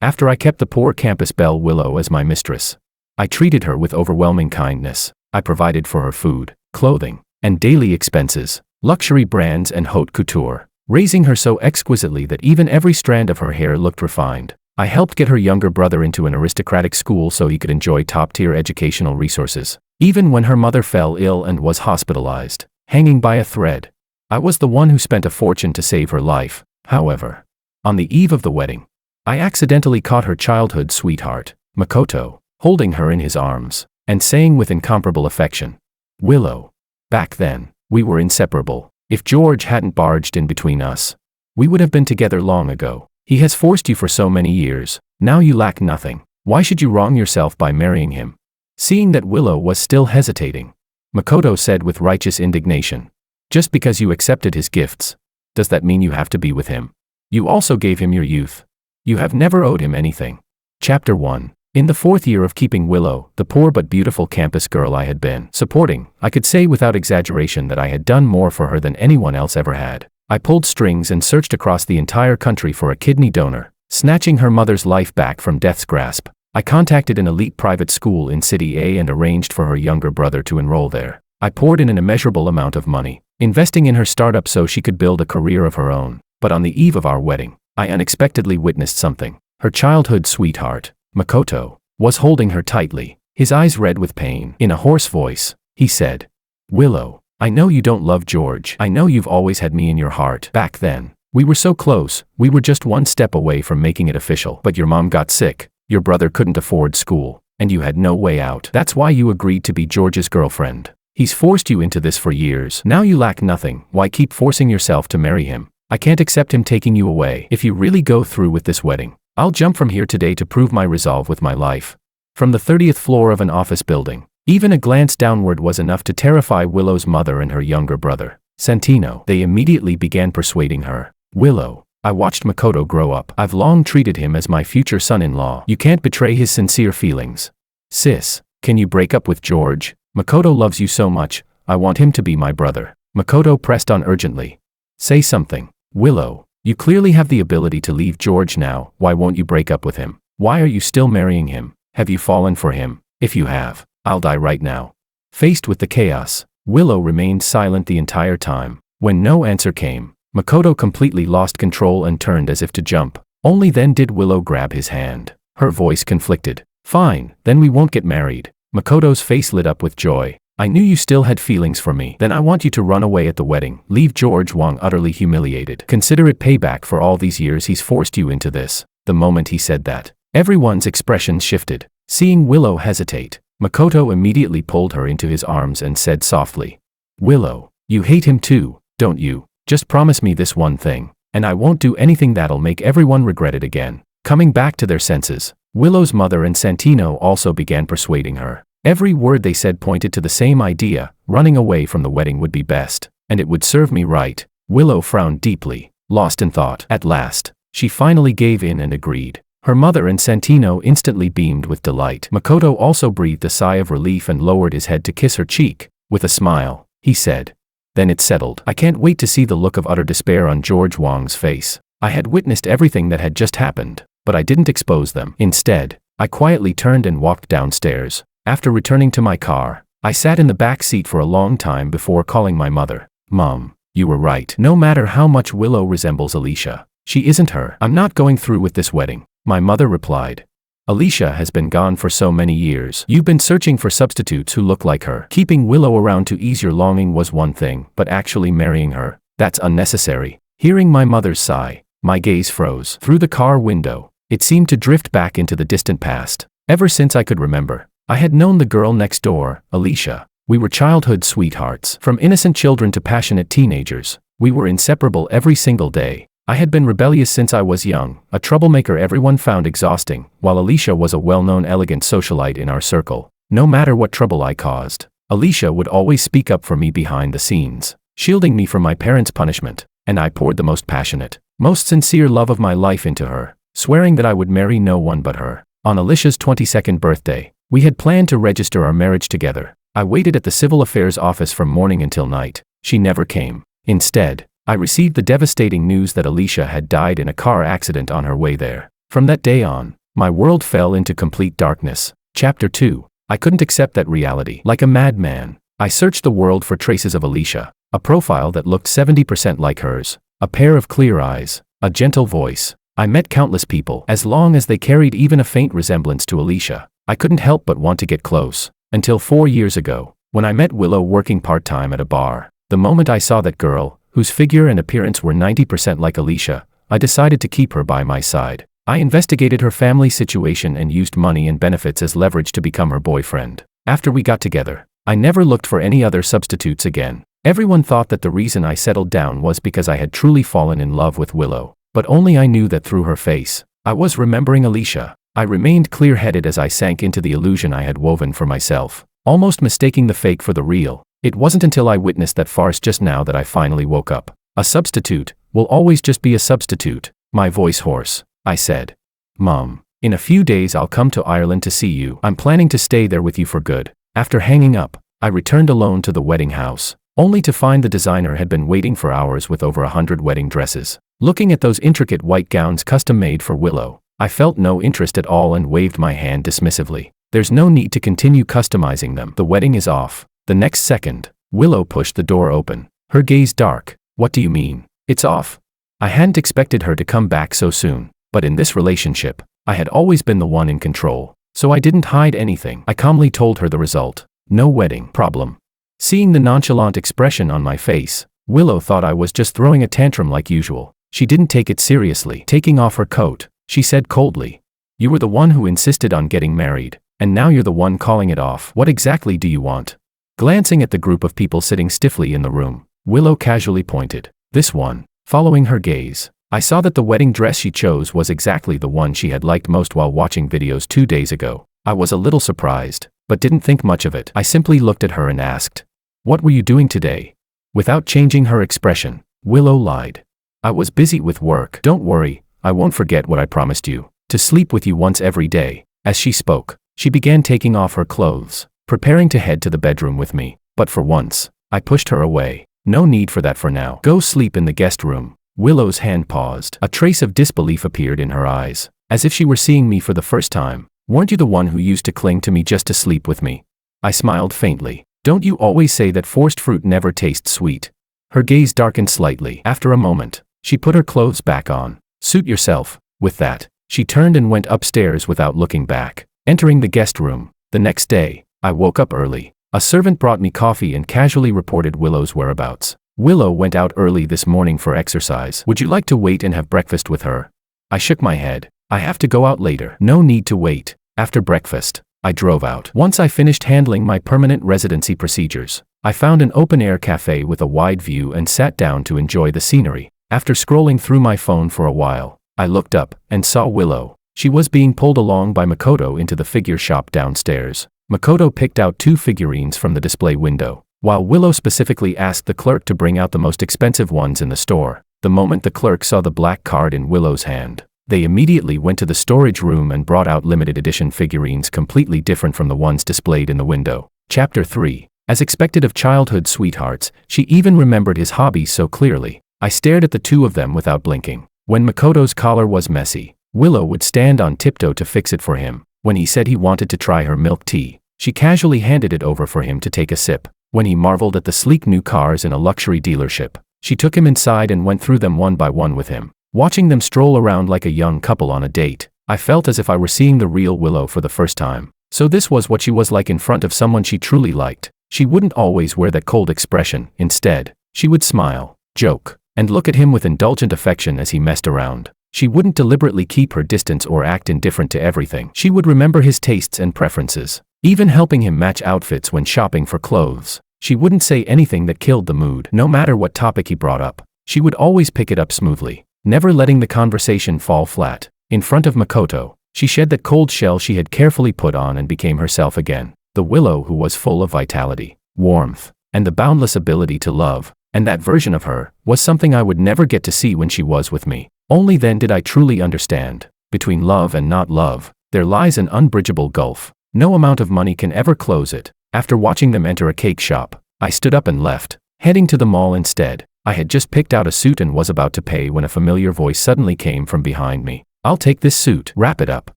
After I kept the poor campus belle Willow as my mistress, I treated her with overwhelming kindness. I provided for her food, clothing, and daily expenses, luxury brands and haute couture, raising her so exquisitely that even every strand of her hair looked refined. I helped get her younger brother into an aristocratic school so he could enjoy top-tier educational resources, even when her mother fell ill and was hospitalized, hanging by a thread. I was the one who spent a fortune to save her life. However, on the eve of the wedding, I accidentally caught her childhood sweetheart, Makoto, holding her in his arms, and saying with incomparable affection, "Willow, back then, we were inseparable. If George hadn't barged in between us, we would have been together long ago. He has forced you for so many years, now you lack nothing. Why should you wrong yourself by marrying him?" Seeing that Willow was still hesitating, Makoto said with righteous indignation, "Just because you accepted his gifts, does that mean you have to be with him? You also gave him your youth. You have never owed him anything." Chapter 1. In the 4th year of keeping Willow, the poor but beautiful campus girl I had been supporting, I could say without exaggeration that I had done more for her than anyone else ever had. I pulled strings and searched across the entire country for a kidney donor, snatching her mother's life back from death's grasp. I contacted an elite private school in City A and arranged for her younger brother to enroll there. I poured in an immeasurable amount of money, investing in her startup so she could build a career of her own. But on the eve of our wedding, I unexpectedly witnessed something. Her childhood sweetheart, Makoto, was holding her tightly, his eyes red with pain. In a hoarse voice, he said, "Willow, I know you don't love George. I know you've always had me in your heart. Back then, we were so close, we were just one step away from making it official. But your mom got sick, your brother couldn't afford school, and you had no way out. That's why you agreed to be George's girlfriend. He's forced you into this for years. Now you lack nothing. Why keep forcing yourself to marry him? I can't accept him taking you away. If you really go through with this wedding, I'll jump from here today to prove my resolve with my life." From the 30th floor of an office building, even a glance downward was enough to terrify Willow's mother and her younger brother, Santino. They immediately began persuading her. "Willow, I watched Makoto grow up. I've long treated him as my future son-in-law. You can't betray his sincere feelings. Sis, can you break up with George? Makoto loves you so much, I want him to be my brother." Makoto pressed on urgently. "Say something. Willow, you clearly have the ability to leave George now. Why won't you break up with him? Why are you still marrying him? Have you fallen for him? If you have, I'll die right now." Faced with the chaos, Willow remained silent the entire time. When no answer came, Makoto completely lost control and turned as if to jump. Only then did Willow grab his hand. Her voice conflicted. "Fine, then we won't get married." Makoto's face lit up with joy. "I knew you still had feelings for me. Then I want you to run away at the wedding. Leave George Wang utterly humiliated. Consider it payback for all these years he's forced you into this." The moment he said that, everyone's expressions shifted. Seeing Willow hesitate, Makoto immediately pulled her into his arms and said softly, "Willow, you hate him too, don't you? Just promise me this one thing, and I won't do anything that'll make everyone regret it again." Coming back to their senses, Willow's mother and Santino also began persuading her. Every word they said pointed to the same idea: running away from the wedding would be best, and it would serve me right. Willow frowned deeply, lost in thought. At last, she finally gave in and agreed. Her mother and Santino instantly beamed with delight. Makoto also breathed a sigh of relief and lowered his head to kiss her cheek. With a smile, he said, "Then it's settled." I can't wait to see the look of utter despair on George Wang's face. I had witnessed everything that had just happened, but I didn't expose them. Instead, I quietly turned and walked downstairs. After returning to my car, I sat in the back seat for a long time before calling my mother. "Mom, you were right. No matter how much Willow resembles Alicia, she isn't her. I'm not going through with this wedding." My mother replied, "Alicia has been gone for so many years. You've been searching for substitutes who look like her. Keeping Willow around to ease your longing was one thing, but actually marrying her, that's unnecessary." Hearing my mother's sigh, my gaze froze. Through the car window, it seemed to drift back into the distant past. Ever since I could remember, I had known the girl next door, Alicia. We were childhood sweethearts. From innocent children to passionate teenagers, we were inseparable every single day. I had been rebellious since I was young, a troublemaker everyone found exhausting, while Alicia was a well-known elegant socialite in our circle. No matter what trouble I caused, Alicia would always speak up for me behind the scenes, shielding me from my parents' punishment, and I poured the most passionate, most sincere love of my life into her, swearing that I would marry no one but her. On Alicia's 22nd birthday, we had planned to register our marriage together. I waited at the civil affairs office from morning until night. She never came. Instead, I received the devastating news that Alicia had died in a car accident on her way there. From that day on, my world fell into complete darkness. Chapter 2. I couldn't accept that reality. Like a madman, I searched the world for traces of Alicia, a profile that looked 70% like hers, a pair of clear eyes, a gentle voice. I met countless people. As long as they carried even a faint resemblance to Alicia, I couldn't help but want to get close. Until 4 years ago, when I met Willow working part-time at a bar. The moment I saw that girl, whose figure and appearance were 90% like Alicia, I decided to keep her by my side. I investigated her family situation and used money and benefits as leverage to become her boyfriend. After we got together, I never looked for any other substitutes again. Everyone thought that the reason I settled down was because I had truly fallen in love with Willow. But only I knew that through her face, I was remembering Alicia. I remained clear-headed as I sank into the illusion I had woven for myself, almost mistaking the fake for the real. It wasn't until I witnessed that farce just now that I finally woke up. A substitute will always just be a substitute. My voice hoarse, I said. Mom, in a few days I'll come to Ireland to see you. I'm planning to stay there with you for good. After hanging up, I returned alone to the wedding house, only to find the designer had been waiting for hours with over 100 wedding dresses. Looking at those intricate white gowns custom-made for Willow, I felt no interest at all and waved my hand dismissively. There's no need to continue customizing them. The wedding is off. The next second, Willow pushed the door open, her gaze dark. What do you mean, it's off? I hadn't expected her to come back so soon, but in this relationship, I had always been the one in control, so I didn't hide anything. I calmly told her the result. No wedding. Problem. Seeing the nonchalant expression on my face, Willow thought I was just throwing a tantrum like usual. She didn't take it seriously. Taking off her coat, she said coldly, "You were the one who insisted on getting married, and now you're the one calling it off. What exactly do you want?" Glancing at the group of people sitting stiffly in the room, Willow casually pointed. This one. Following her gaze, I saw that the wedding dress she chose was exactly the one she had liked most while watching videos 2 days ago. I was a little surprised, but didn't think much of it. I simply looked at her and asked, "What were you doing today?" Without changing her expression, Willow lied. "I was busy with work." "Don't worry, I won't forget what I promised you. To sleep with you once every day." As she spoke, she began taking off her clothes, preparing to head to the bedroom with me. But for once, I pushed her away. "No need for that for now. Go sleep in the guest room." Willow's hand paused. A trace of disbelief appeared in her eyes, as if she were seeing me for the first time. "Weren't you the one who used to cling to me just to sleep with me?" I smiled faintly. "Don't you always say that forced fruit never tastes sweet?" Her gaze darkened slightly. After a moment, she put her clothes back on. "Suit yourself." With that, she turned and went upstairs without looking back. Entering the guest room, the next day, I woke up early. A servant brought me coffee and casually reported Willow's whereabouts. "Willow went out early this morning for exercise. Would you like to wait and have breakfast with her?" I shook my head. "I have to go out later." "No need to wait." After breakfast, I drove out. Once I finished handling my permanent residency procedures, I found an open-air cafe with a wide view and sat down to enjoy the scenery. After scrolling through my phone for a while, I looked up and saw Willow. She was being pulled along by Makoto into the figure shop downstairs. Makoto picked out 2 figurines from the display window, while Willow specifically asked the clerk to bring out the most expensive ones in the store. The moment the clerk saw the black card in Willow's hand, they immediately went to the storage room and brought out limited edition figurines completely different from the ones displayed in the window. Chapter 3. As expected of childhood sweethearts, she even remembered his hobbies so clearly. I stared at the 2 of them without blinking. When Makoto's collar was messy, Willow would stand on tiptoe to fix it for him. When he said he wanted to try her milk tea, she casually handed it over for him to take a sip. When he marveled at the sleek new cars in a luxury dealership, she took him inside and went through them one by one with him. Watching them stroll around like a young couple on a date, I felt as if I were seeing the real Willow for the first time. So this was what she was like in front of someone she truly liked. She wouldn't always wear that cold expression. Instead, she would smile, joke, and look at him with indulgent affection as he messed around. She wouldn't deliberately keep her distance or act indifferent to everything. She would remember his tastes and preferences, even helping him match outfits when shopping for clothes. She wouldn't say anything that killed the mood. No matter what topic he brought up, she would always pick it up smoothly, never letting the conversation fall flat. In front of Makoto, she shed that cold shell she had carefully put on and became herself again. The Willow who was full of vitality, warmth, and the boundless ability to love. And that version of her was something I would never get to see when she was with me. Only then did I truly understand. Between love and not love, there lies an unbridgeable gulf. No amount of money can ever close it. After watching them enter a cake shop, I stood up and left, heading to the mall instead. I had just picked out a suit and was about to pay when a familiar voice suddenly came from behind me. I'll take this suit. Wrap it up.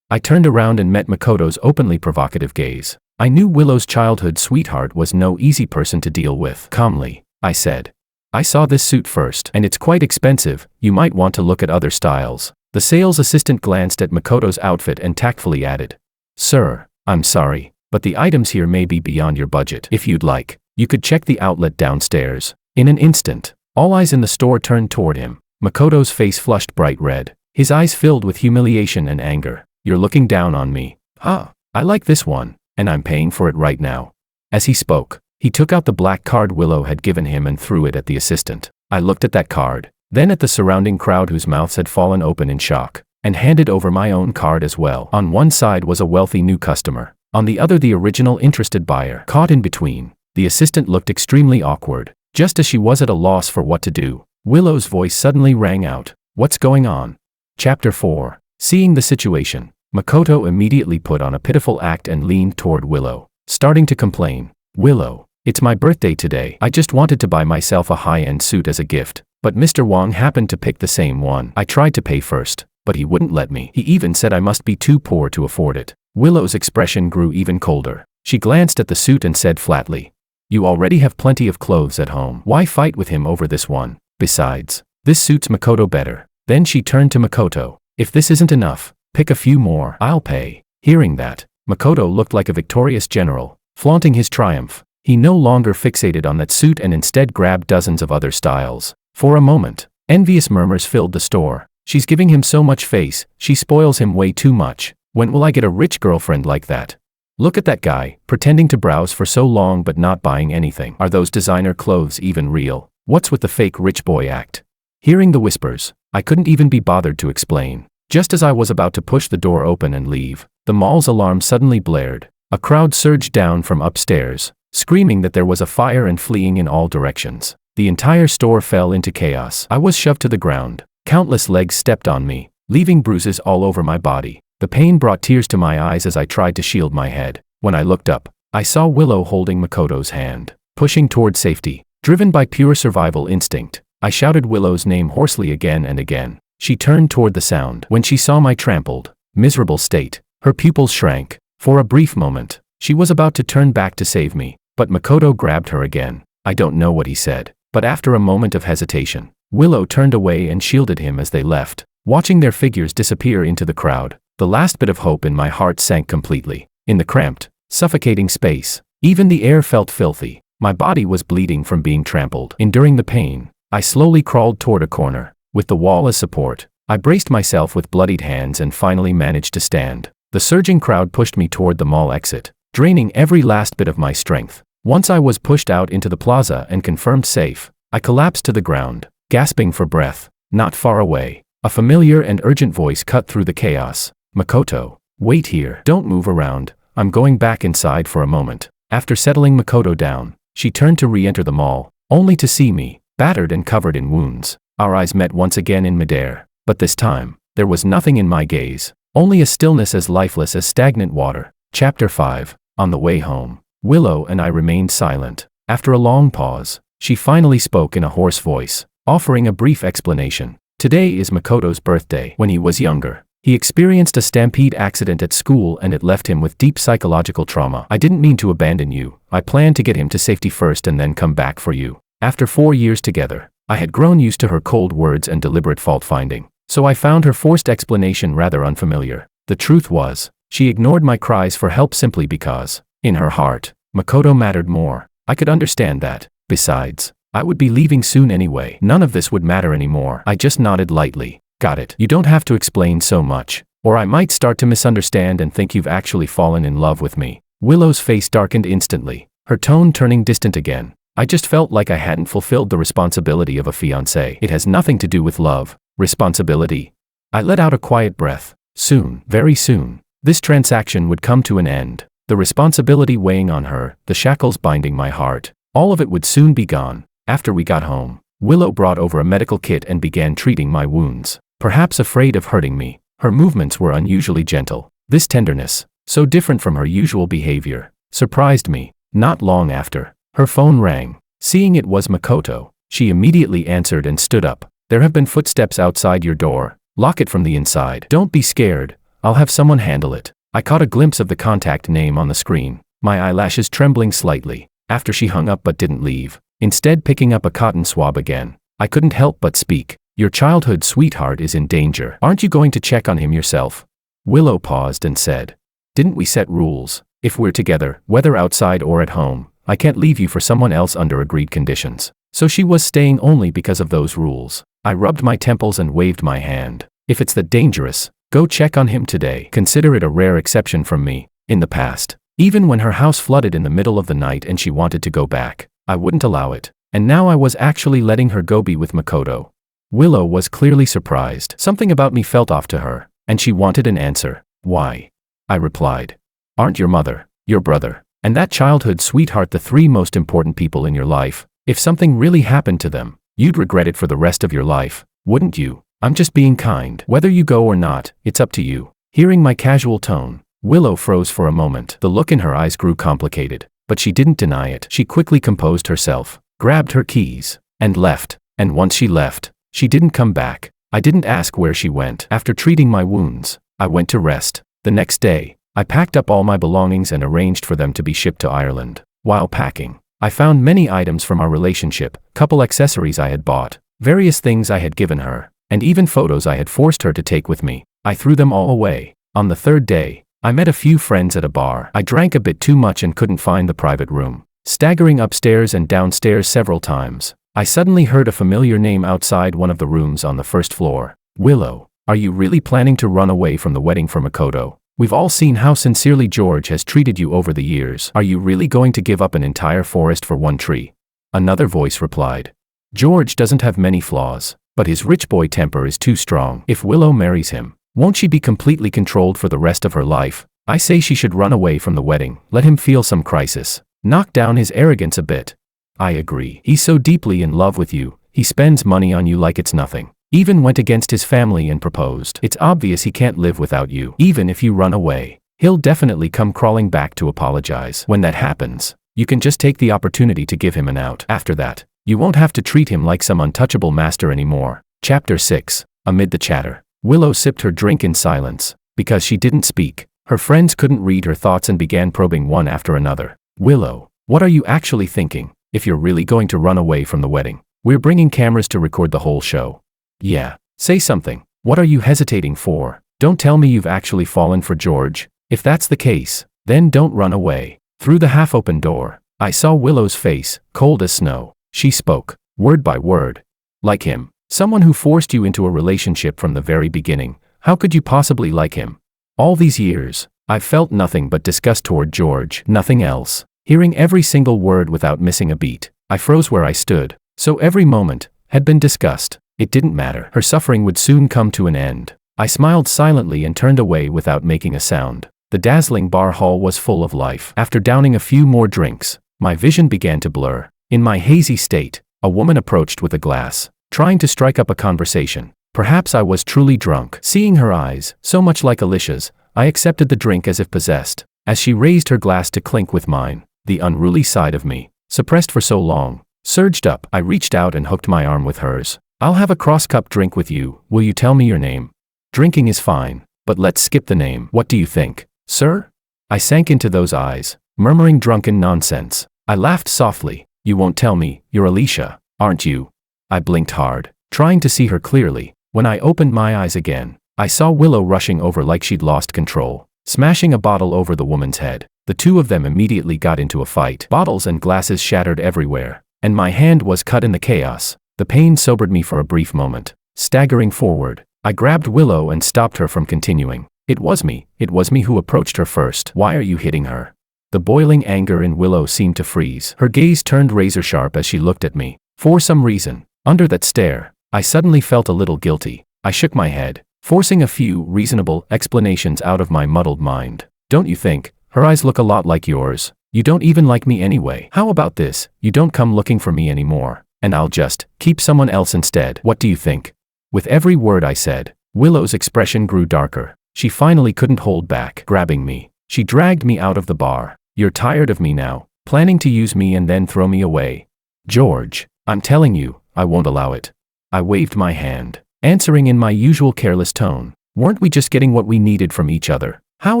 I turned around and met Makoto's openly provocative gaze. I knew Willow's childhood sweetheart was no easy person to deal with. Calmly, I said, I saw this suit first, and it's quite expensive. You might want to look at other styles. The sales assistant glanced at Makoto's outfit and tactfully added, Sir, I'm sorry, but the items here may be beyond your budget. If you'd like, you could check the outlet downstairs. In an instant, all eyes in the store turned toward him. Makoto's face flushed bright red. His eyes filled with humiliation and anger. You're looking down on me. I like this one, and I'm paying for it right now. As he spoke, he took out the black card Willow had given him and threw it at the assistant. I looked at that card, then at the surrounding crowd whose mouths had fallen open in shock, and handed over my own card as well. On one side was a wealthy new customer, on the other the original interested buyer. Caught in between, the assistant looked extremely awkward. Just as she was at a loss for what to do, Willow's voice suddenly rang out, What's going on? Chapter 4. Seeing the situation, Makoto immediately put on a pitiful act and leaned toward Willow, starting to complain. Willow, it's my birthday today. I just wanted to buy myself a high-end suit as a gift, but Mr. Wong happened to pick the same one. I tried to pay first, but he wouldn't let me. He even said I must be too poor to afford it. Willow's expression grew even colder. She glanced at the suit and said flatly, You already have plenty of clothes at home. Why fight with him over this one? Besides, this suits Makoto better. Then she turned to Makoto. If this isn't enough, pick a few more. I'll pay. Hearing that, Makoto looked like a victorious general, flaunting his triumph. He no longer fixated on that suit and instead grabbed dozens of other styles. For a moment, envious murmurs filled the store. She's giving him so much face, she spoils him way too much. When will I get a rich girlfriend like that? Look at that guy, pretending to browse for so long but not buying anything. Are those designer clothes even real? What's with the fake rich boy act? Hearing the whispers, I couldn't even be bothered to explain. Just as I was about to push the door open and leave, the mall's alarm suddenly blared. A crowd surged down from upstairs, screaming that there was a fire and fleeing in all directions. The entire store fell into chaos. I was shoved to the ground. Countless legs stepped on me, leaving bruises all over my body. The pain brought tears to my eyes as I tried to shield my head. When I looked up, I saw Willow holding Makoto's hand, pushing toward safety. Driven by pure survival instinct, I shouted Willow's name hoarsely again and again. She turned toward the sound. When she saw my trampled, miserable state, her pupils shrank. For a brief moment, she was about to turn back to save me, but Makoto grabbed her again. I don't know what he said, but after a moment of hesitation, Willow turned away and shielded him as they left. Watching their figures disappear into the crowd, the last bit of hope in my heart sank completely. In the cramped, suffocating space, even the air felt filthy. My body was bleeding from being trampled. Enduring the pain, I slowly crawled toward a corner. With the wall as support, I braced myself with bloodied hands and finally managed to stand. The surging crowd pushed me toward the mall exit, draining every last bit of my strength. Once I was pushed out into the plaza and confirmed safe, I collapsed to the ground, gasping for breath. Not far away, a familiar and urgent voice cut through the chaos. Makoto, wait here. Don't move around. I'm going back inside for a moment. After settling Makoto down, she turned to re-enter the mall, only to see me, battered and covered in wounds. Our eyes met once again in midair, but this time, there was nothing in my gaze, only a stillness as lifeless as stagnant water. Chapter 5. On the way home, Willow and I remained silent. After a long pause, she finally spoke in a hoarse voice, offering a brief explanation. Today is Makoto's birthday. When he was younger, he experienced a stampede accident at school and it left him with deep psychological trauma. I didn't mean to abandon you. I planned to get him to safety first and then come back for you. After 4 years together, I had grown used to her cold words and deliberate fault-finding, so I found her forced explanation rather unfamiliar. The truth was, she ignored my cries for help simply because, in her heart, Makoto mattered more. I could understand that. Besides, I would be leaving soon anyway. None of this would matter anymore. I just nodded lightly. Got it. You don't have to explain so much, or I might start to misunderstand and think you've actually fallen in love with me. Willow's face darkened instantly, her tone turning distant again. I just felt like I hadn't fulfilled the responsibility of a fiancé. It has nothing to do with love. Responsibility. I let out a quiet breath. Soon, very soon, this transaction would come to an end. The responsibility weighing on her, the shackles binding my heart, all of it would soon be gone. After we got home, Willow brought over a medical kit and began treating my wounds. Perhaps afraid of hurting me, her movements were unusually gentle. This tenderness, so different from her usual behavior, surprised me. Not long after, her phone rang. Seeing it was Makoto, she immediately answered and stood up. There have been footsteps outside your door. Lock it from the inside. Don't be scared. I'll have someone handle it. I caught a glimpse of the contact name on the screen, my eyelashes trembling slightly, after she hung up but didn't leave, instead picking up a cotton swab again. I couldn't help but speak. Your childhood sweetheart is in danger. Aren't you going to check on him yourself? Willow paused and said, didn't we set rules? If we're together, whether outside or at home, I can't leave you for someone else under agreed conditions. So she was staying only because of those rules. I rubbed my temples and waved my hand. If it's that dangerous, go check on him today. Consider it a rare exception from me. In the past, even when her house flooded in the middle of the night and she wanted to go back, I wouldn't allow it. And now I was actually letting her go be with Makoto. Willow was clearly surprised. Something about me felt off to her, and she wanted an answer. Why? I replied. Aren't your mother, your brother, and that childhood sweetheart the three most important people in your life? If something really happened to them, you'd regret it for the rest of your life, wouldn't you? I'm just being kind. Whether you go or not, it's up to you. Hearing my casual tone, Willow froze for a moment. The look in her eyes grew complicated, but she didn't deny it. She quickly composed herself, grabbed her keys, and left. And once she left, she didn't come back. I didn't ask where she went. After treating my wounds, I went to rest. The next day, I packed up all my belongings and arranged for them to be shipped to Ireland. While packing, I found many items from our relationship, couple accessories I had bought, various things I had given her, and even photos I had forced her to take with me. I threw them all away. On the third day, I met a few friends at a bar. I drank a bit too much and couldn't find the private room. Staggering upstairs and downstairs several times, I suddenly heard a familiar name outside one of the rooms on the first floor. Willow, are you really planning to run away from the wedding for Makoto? We've all seen how sincerely George has treated you over the years. Are you really going to give up an entire forest for one tree? Another voice replied. George doesn't have many flaws, but his rich boy temper is too strong. If Willow marries him, won't she be completely controlled for the rest of her life? I say she should run away from the wedding, let him feel some crisis, knock down his arrogance a bit. I agree. He's so deeply in love with you, he spends money on you like it's nothing. Even went against his family and proposed. It's obvious he can't live without you. Even if you run away, he'll definitely come crawling back to apologize. When that happens, you can just take the opportunity to give him an out. After that, you won't have to treat him like some untouchable master anymore. Chapter 6. Amid the chatter, Willow sipped her drink in silence. Because she didn't speak, her friends couldn't read her thoughts and began probing one after another. Willow, what are you actually thinking? If you're really going to run away from the wedding, we're bringing cameras to record the whole show. Yeah, say something. What are you hesitating for? Don't tell me you've actually fallen for George. If that's the case, then don't run away. Through the half-open door, I saw Willow's face, cold as snow. She spoke, word by word. Like him. Someone who forced you into a relationship from the very beginning. How could you possibly like him? All these years, I've felt nothing but disgust toward George, nothing else. Hearing every single word without missing a beat, I froze where I stood. So every moment had been discussed. It didn't matter. Her suffering would soon come to an end. I smiled silently and turned away without making a sound. The dazzling bar hall was full of life. After downing a few more drinks, my vision began to blur. In my hazy state, a woman approached with a glass, trying to strike up a conversation. Perhaps I was truly drunk. Seeing her eyes, so much like Alicia's, I accepted the drink as if possessed. As she raised her glass to clink with mine, the unruly side of me, suppressed for so long, surged up. I reached out and hooked my arm with hers. I'll have a cross-cup drink with you. Will you tell me your name? Drinking is fine, but let's skip the name. What do you think, sir? I sank into those eyes, murmuring drunken nonsense. I laughed softly. You won't tell me, you're Alicia, aren't you? I blinked hard, trying to see her clearly. When I opened my eyes again, I saw Willow rushing over like she'd lost control, smashing a bottle over the woman's head. The two of them immediately got into a fight. Bottles and glasses shattered everywhere, and my hand was cut in the chaos. The pain sobered me for a brief moment. Staggering forward, I grabbed Willow and stopped her from continuing. It was me who approached her first. Why are you hitting her? The boiling anger in Willow seemed to freeze. Her gaze turned razor sharp as she looked at me. For some reason, under that stare, I suddenly felt a little guilty. I shook my head, forcing a few reasonable explanations out of my muddled mind. Don't you think her eyes look a lot like yours? You don't even like me anyway. How about this? You don't come looking for me anymore, and I'll just keep someone else instead. What do you think? With every word I said, Willow's expression grew darker. She finally couldn't hold back. Grabbing me, she dragged me out of the bar. You're tired of me now, planning to use me and then throw me away. George, I'm telling you, I won't allow it. I waved my hand. answering in my usual careless tone. Weren't we just getting what we needed from each other? How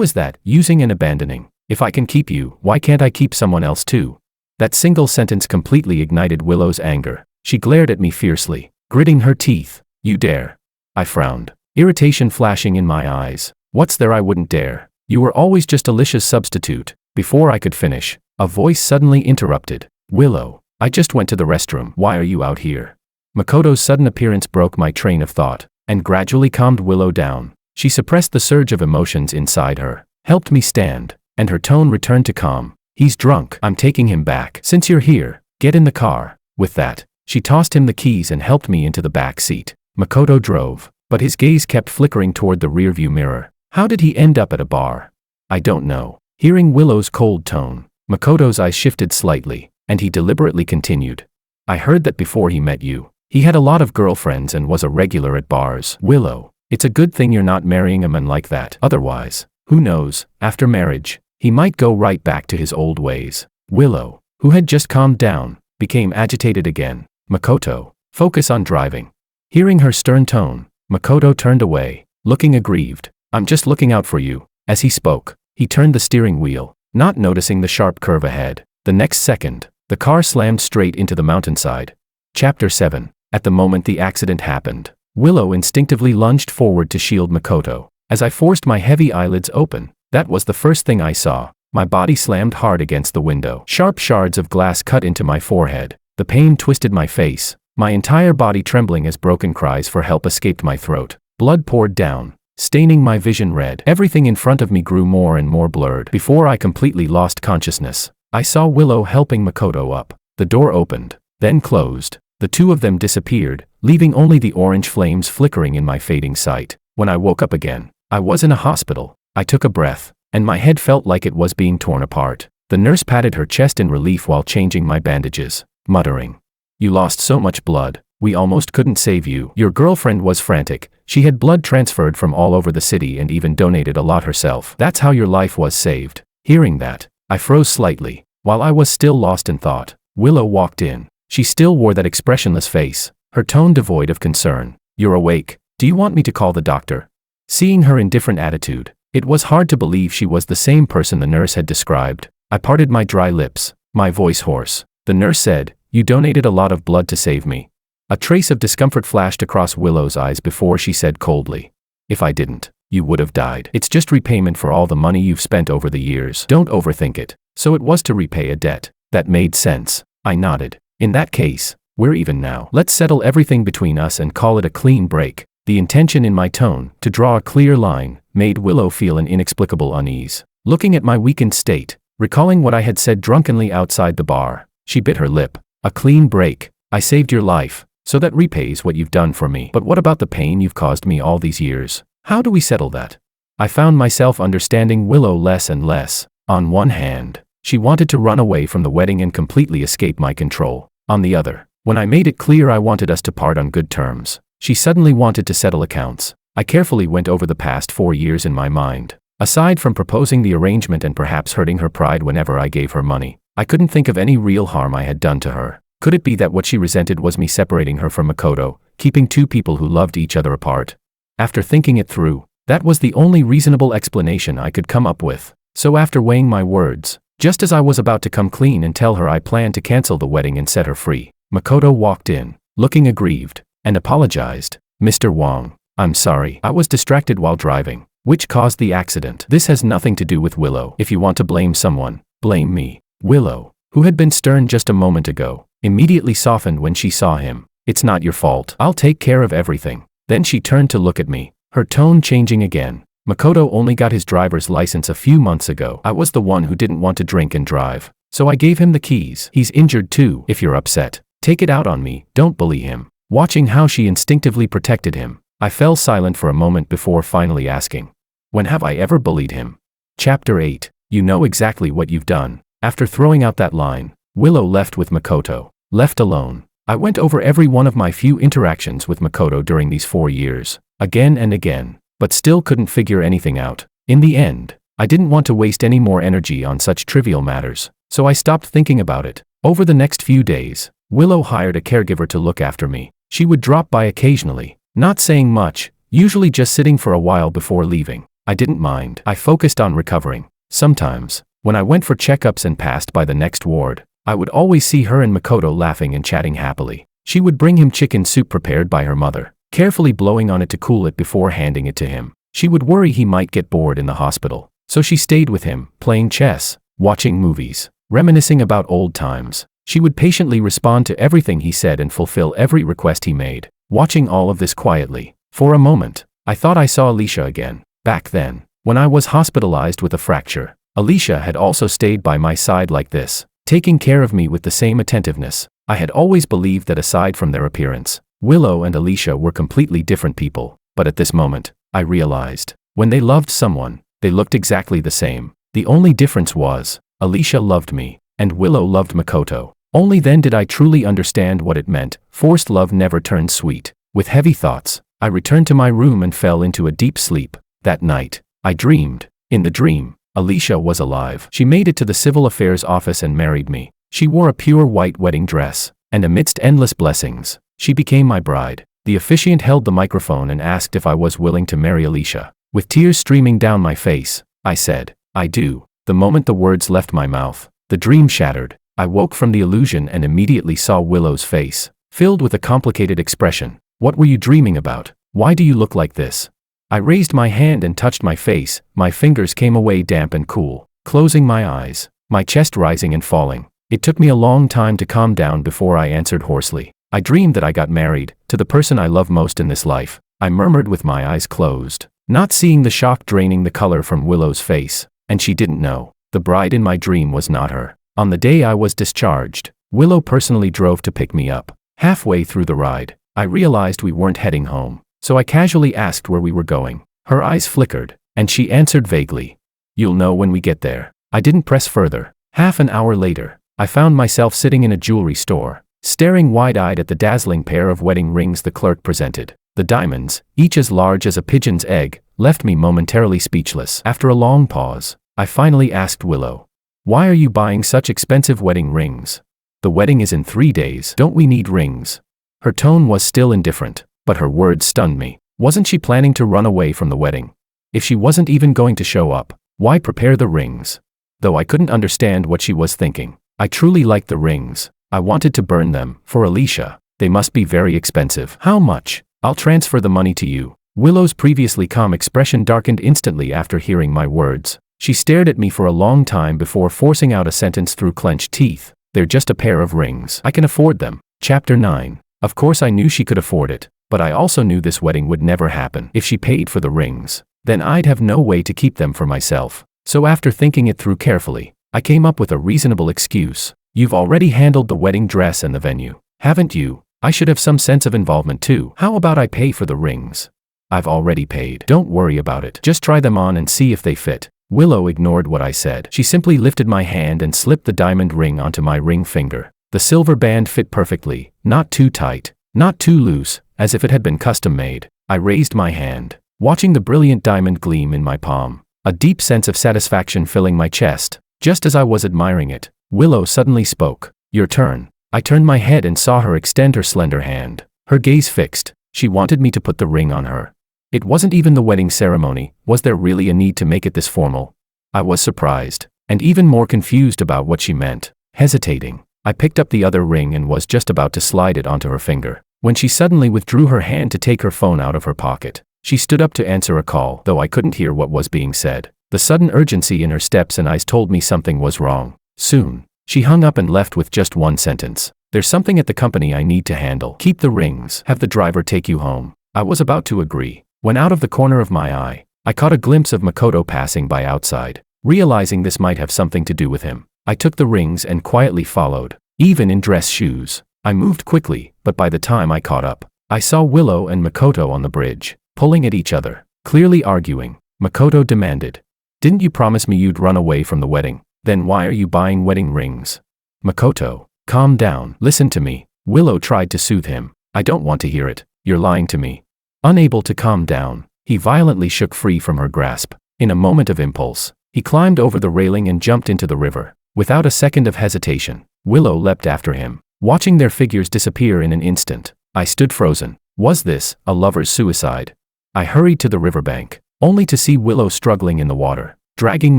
is that, using and abandoning? If I can keep you, why can't I keep someone else too? That single sentence completely ignited Willow's anger. She glared at me fiercely, gritting her teeth. You dare? I frowned, irritation flashing in my eyes. What's there I wouldn't dare? You were always just Alicia's substitute. Before I could finish, a voice suddenly interrupted. Willow, I just went to the restroom. Why are you out here? Makoto's sudden appearance broke my train of thought, and gradually calmed Willow down. She suppressed the surge of emotions inside her, helped me stand, and her tone returned to calm. He's drunk. I'm taking him back. Since you're here, get in the car. With that, she tossed him the keys and helped me into the back seat. Makoto drove, but his gaze kept flickering toward the rearview mirror. How did he end up at a bar? I don't know. Hearing Willow's cold tone, Makoto's eyes shifted slightly, and he deliberately continued. I heard that before he met you, he had a lot of girlfriends and was a regular at bars. Willow, it's a good thing you're not marrying a man like that. Otherwise, who knows, after marriage, he might go right back to his old ways. Willow, who had just calmed down, became agitated again. Makoto, focus on driving. Hearing her stern tone, Makoto turned away, looking aggrieved. I'm just looking out for you. As he spoke, he turned the steering wheel, not noticing the sharp curve ahead. The next second, the car slammed straight into the mountainside. Chapter 7. At the moment the accident happened, Willow instinctively lunged forward to shield Makoto. As I forced my heavy eyelids open, that was the first thing I saw. My body slammed hard against the window. Sharp shards of glass cut into my forehead. The pain twisted my face, my entire body trembling as broken cries for help escaped my throat. Blood poured down, staining my vision red. Everything in front of me grew more and more blurred. Before I completely lost consciousness, I saw Willow helping Makoto up. The door opened, then closed. The two of them disappeared, leaving only the orange flames flickering in my fading sight. When I woke up again, I was in a hospital. I took a breath, and my head felt like it was being torn apart. The nurse patted her chest in relief while changing my bandages, muttering, "You lost so much blood, we almost couldn't save you." Your girlfriend was frantic. She had blood transferred from all over the city and even donated a lot herself. That's how your life was saved. Hearing that, I froze slightly. While I was still lost in thought, Willow walked in. She still wore that expressionless face, her tone devoid of concern. You're awake. Do you want me to call the doctor? Seeing her indifferent attitude, it was hard to believe she was the same person the nurse had described. I parted my dry lips, my voice hoarse. The nurse said, "You donated a lot of blood to save me." A trace of discomfort flashed across Willow's eyes before she said coldly, "If I didn't, you would have died. It's just repayment for all the money you've spent over the years. Don't overthink it." So it was to repay a debt. That made sense. I nodded. In that case, we're even now. Let's settle everything between us and call it a clean break. The intention in my tone, to draw a clear line, made Willow feel an inexplicable unease. Looking at my weakened state, recalling what I had said drunkenly outside the bar, she bit her lip. A clean break. I saved your life, so that repays what you've done for me. But what about the pain you've caused me all these years? How do we settle that? I found myself understanding Willow less and less. On one hand, she wanted to run away from the wedding and completely escape my control. On the other, when I made it clear I wanted us to part on good terms, she suddenly wanted to settle accounts. I carefully went over the past 4 years in my mind. Aside from proposing the arrangement and perhaps hurting her pride whenever I gave her money, I couldn't think of any real harm I had done to her. Could it be that what she resented was me separating her from Makoto, keeping two people who loved each other apart? After thinking it through, that was the only reasonable explanation I could come up with. So after weighing my words, just as I was about to come clean and tell her I planned to cancel the wedding and set her free, Makoto walked in, looking aggrieved, and apologized. "Mr. Wong, I'm sorry. I was distracted while driving, which caused the accident. This has nothing to do with Willow. If you want to blame someone, blame me." Willow, who had been stern just a moment ago, immediately softened when she saw him. "It's not your fault. I'll take care of everything." Then she turned to look at me, her tone changing again. "Makoto only got his driver's license a few months ago. I was the one who didn't want to drink and drive, so I gave him the keys. He's injured too. If you're upset, take it out on me. Don't bully him." Watching how she instinctively protected him, I fell silent for a moment before finally asking, "When have I ever bullied him?" Chapter 8. You know exactly what you've done. After throwing out that line, Willow left with Makoto. Left alone, I went over every one of my few interactions with Makoto during these 4 years, again and again, but still couldn't figure anything out. In the end, I didn't want to waste any more energy on such trivial matters, so I stopped thinking about it. Over the next few days, Willow hired a caregiver to look after me. She would drop by occasionally, not saying much, usually just sitting for a while before leaving. I didn't mind. I focused on recovering. Sometimes, when I went for checkups and passed by the next ward, I would always see her and Makoto laughing and chatting happily. She would bring him chicken soup prepared by her mother, carefully blowing on it to cool it before handing it to him. She would worry he might get bored in the hospital, so she stayed with him, playing chess, watching movies, reminiscing about old times. She would patiently respond to everything he said and fulfill every request he made. Watching all of this quietly, for a moment, I thought I saw Alicia again. Back then, when I was hospitalized with a fracture, Alicia had also stayed by my side like this, taking care of me with the same attentiveness. I had always believed that aside from their appearance, Willow and Alicia were completely different people, but at this moment, I realized, when they loved someone, they looked exactly the same. The only difference was, Alicia loved me, and Willow loved Makoto. Only then did I truly understand what it meant. Forced love never turns sweet. With heavy thoughts, I returned to my room and fell into a deep sleep. That night, I dreamed. In the dream, Alicia was alive. She made it to the civil affairs office and married me. She wore a pure white wedding dress, and amidst endless blessings, she became my bride. The officiant held the microphone and asked if I was willing to marry Alicia. With tears streaming down my face, I said, "I do." The moment the words left my mouth, the dream shattered. I woke from the illusion and immediately saw Willow's face, filled with a complicated expression. "What were you dreaming about? Why do you look like this?" I raised my hand and touched my face. My fingers came away damp and cool, closing my eyes, my chest rising and falling. It took me a long time to calm down before I answered hoarsely. "I dreamed that I got married, to the person I love most in this life," I murmured with my eyes closed, not seeing the shock draining the color from Willow's face. And she didn't know. The bride in my dream was not her. On the day I was discharged, Willow personally drove to pick me up. Halfway through the ride, I realized we weren't heading home, so I casually asked where we were going. Her eyes flickered, and she answered vaguely, "You'll know when we get there." I didn't press further. Half an hour later, I found myself sitting in a jewelry store, staring wide-eyed at the dazzling pair of wedding rings the clerk presented. The diamonds, each as large as a pigeon's egg, left me momentarily speechless. After a long pause, I finally asked Willow, "Why are you buying such expensive wedding rings? The wedding is in 3 days. Don't we need rings?" Her tone was still indifferent, but her words stunned me. Wasn't she planning to run away from the wedding? If she wasn't even going to show up, why prepare the rings? Though I couldn't understand what she was thinking, I truly liked the rings. I wanted to burn them. For Alicia, they must be very expensive. "How much?" "I'll transfer the money to you." Willow's previously calm expression darkened instantly after hearing my words. She stared at me for a long time before forcing out a sentence through clenched teeth. "They're just a pair of rings. I can afford them." Chapter 9. Of course I knew she could afford it, but I also knew this wedding would never happen. If she paid for the rings, then I'd have no way to keep them for myself. So after thinking it through carefully, I came up with a reasonable excuse. "You've already handled the wedding dress and the venue, haven't you? I should have some sense of involvement too. How about I pay for the rings?" "I've already paid. Don't worry about it. Just try them on and see if they fit." Willow ignored what I said. She simply lifted my hand and slipped the diamond ring onto my ring finger. The silver band fit perfectly, not too tight, not too loose, as if it had been custom made. I raised my hand, watching the brilliant diamond gleam in my palm, a deep sense of satisfaction filling my chest. Just as I was admiring it, Willow suddenly spoke. "Your turn." I turned my head and saw her extend her slender hand. Her gaze fixed. She wanted me to put the ring on her. It wasn't even the wedding ceremony. Was there really a need to make it this formal? I was surprised, and even more confused about what she meant. Hesitating, I picked up the other ring and was just about to slide it onto her finger, when she suddenly withdrew her hand to take her phone out of her pocket. She stood up to answer a call, though I couldn't hear what was being said. The sudden urgency in her steps and eyes told me something was wrong. Soon, she hung up and left with just one sentence. "There's something at the company I need to handle. Keep the rings. Have the driver take you home." I was about to agree, when out of the corner of my eye, I caught a glimpse of Makoto passing by outside. Realizing this might have something to do with him, I took the rings and quietly followed. Even in dress shoes, I moved quickly, but by the time I caught up, I saw Willow and Makoto on the bridge, pulling at each other, clearly arguing. Makoto demanded, "Didn't you promise me you'd run away from the wedding? Then why are you buying wedding rings?" "Makoto, calm down. Listen to me." Willow tried to soothe him. "I don't want to hear it. You're lying to me." Unable to calm down, he violently shook free from her grasp. In a moment of impulse, he climbed over the railing and jumped into the river. Without a second of hesitation, Willow leapt after him. Watching their figures disappear in an instant, I stood frozen. Was this a lover's suicide? I hurried to the riverbank, only to see Willow struggling in the water, dragging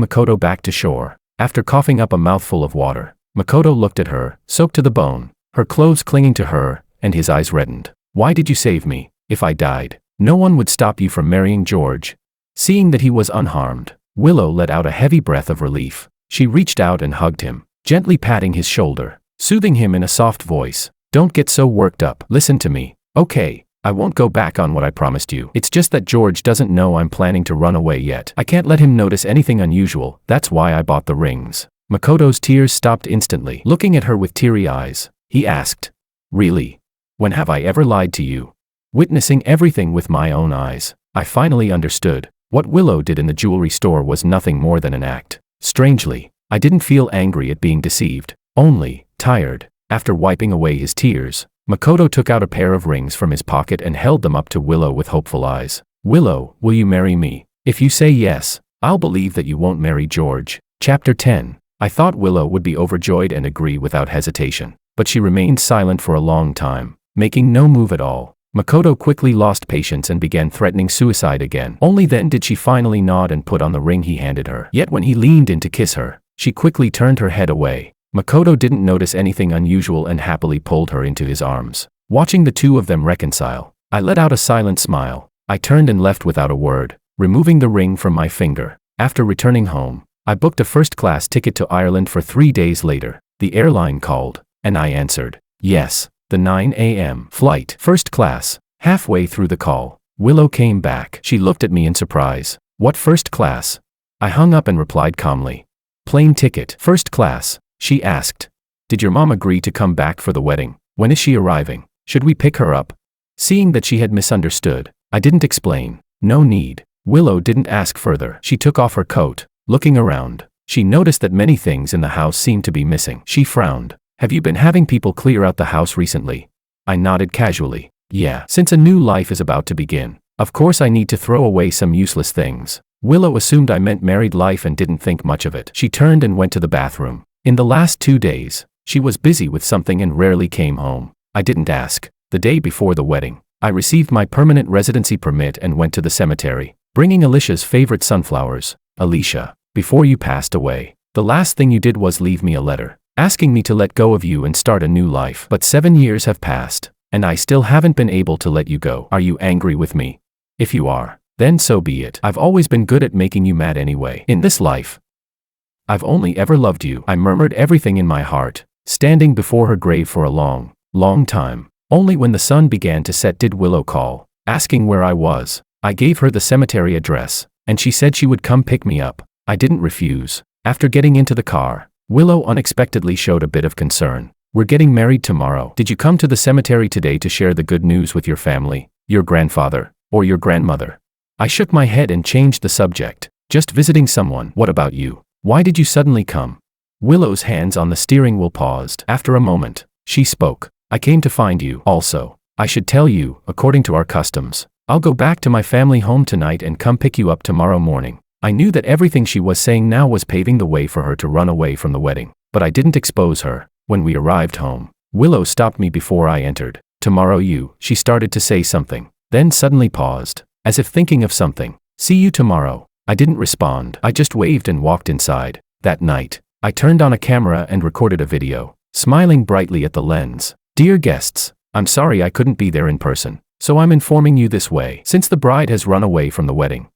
Makoto back to shore. After coughing up a mouthful of water, Makoto looked at her, soaked to the bone, her clothes clinging to her, and his eyes reddened. Why did you save me? If I died, no one would stop you from marrying George. Seeing that he was unharmed, Willow let out a heavy breath of relief. She reached out and hugged him, gently patting his shoulder, soothing him in a soft voice. Don't get so worked up. Listen to me, okay? I won't go back on what I promised you. It's just that George doesn't know I'm planning to run away yet. I can't let him notice anything unusual. That's why I bought the rings. Makoto's tears stopped instantly. Looking at her with teary eyes, he asked, really? When have I ever lied to you? Witnessing everything with my own eyes, I finally understood. What Willow did in the jewelry store was nothing more than an act. Strangely, I didn't feel angry at being deceived, only tired. After wiping away his tears, Makoto took out a pair of rings from his pocket and held them up to Willow with hopeful eyes. Willow, will you marry me? If you say yes, I'll believe that you won't marry George. Chapter 10. I thought Willow would be overjoyed and agree without hesitation, but she remained silent for a long time, making no move at all. Makoto quickly lost patience and began threatening suicide again. Only then did she finally nod and put on the ring he handed her. Yet when he leaned in to kiss her, she quickly turned her head away. Makoto didn't notice anything unusual and happily pulled her into his arms. Watching the two of them reconcile, I let out a silent smile. I turned and left without a word, removing the ring from my finger. After returning home, I booked a first-class ticket to Ireland for 3 days later. The airline called, and I answered, yes, the 9 a.m. flight, first class. Halfway through the call, Willow came back. She looked at me in surprise. What first class? I hung up and replied calmly. Plane ticket, first class. She asked, did your mom agree to come back for the wedding? When is she arriving? Should we pick her up? Seeing that she had misunderstood, I didn't explain. No need. Willow didn't ask further. She took off her coat. Looking around, she noticed that many things in the house seemed to be missing. She frowned. Have you been having people clear out the house recently? I nodded casually. Yeah, since a new life is about to begin. Of course I need to throw away some useless things. Willow assumed I meant married life and didn't think much of it. She turned and went to the bathroom. In the last 2 days, she was busy with something and rarely came home. I didn't ask. The day before the wedding, I received my permanent residency permit and went to the cemetery, bringing Alicia's favorite sunflowers. Alicia, before you passed away, the last thing you did was leave me a letter, asking me to let go of you and start a new life. But 7 years have passed, and I still haven't been able to let you go. Are you angry with me? If you are, then so be it. I've always been good at making you mad anyway. In this life, I've only ever loved you. I murmured everything in my heart, standing before her grave for a long, long time. Only when the sun began to set did Willow call, asking where I was. I gave her the cemetery address, and she said she would come pick me up. I didn't refuse. After getting into the car, Willow unexpectedly showed a bit of concern. We're getting married tomorrow. Did you come to the cemetery today to share the good news with your family, your grandfather, or your grandmother? I shook my head and changed the subject. Just visiting someone. What about you? Why did you suddenly come? Willow's hands on the steering wheel paused. After a moment, she spoke. I came to find you. Also, I should tell you, according to our customs, I'll go back to my family home tonight and come pick you up tomorrow morning. I knew that everything she was saying now was paving the way for her to run away from the wedding, but I didn't expose her. When we arrived home, Willow stopped me before I entered. Tomorrow she started to say something, then suddenly paused, as if thinking of something. See you tomorrow. I didn't respond. I just waved and walked inside. That night, I turned on a camera and recorded a video, smiling brightly at the lens. Dear guests, I'm sorry I couldn't be there in person, so I'm informing you this way. Since the bride has run away from the wedding,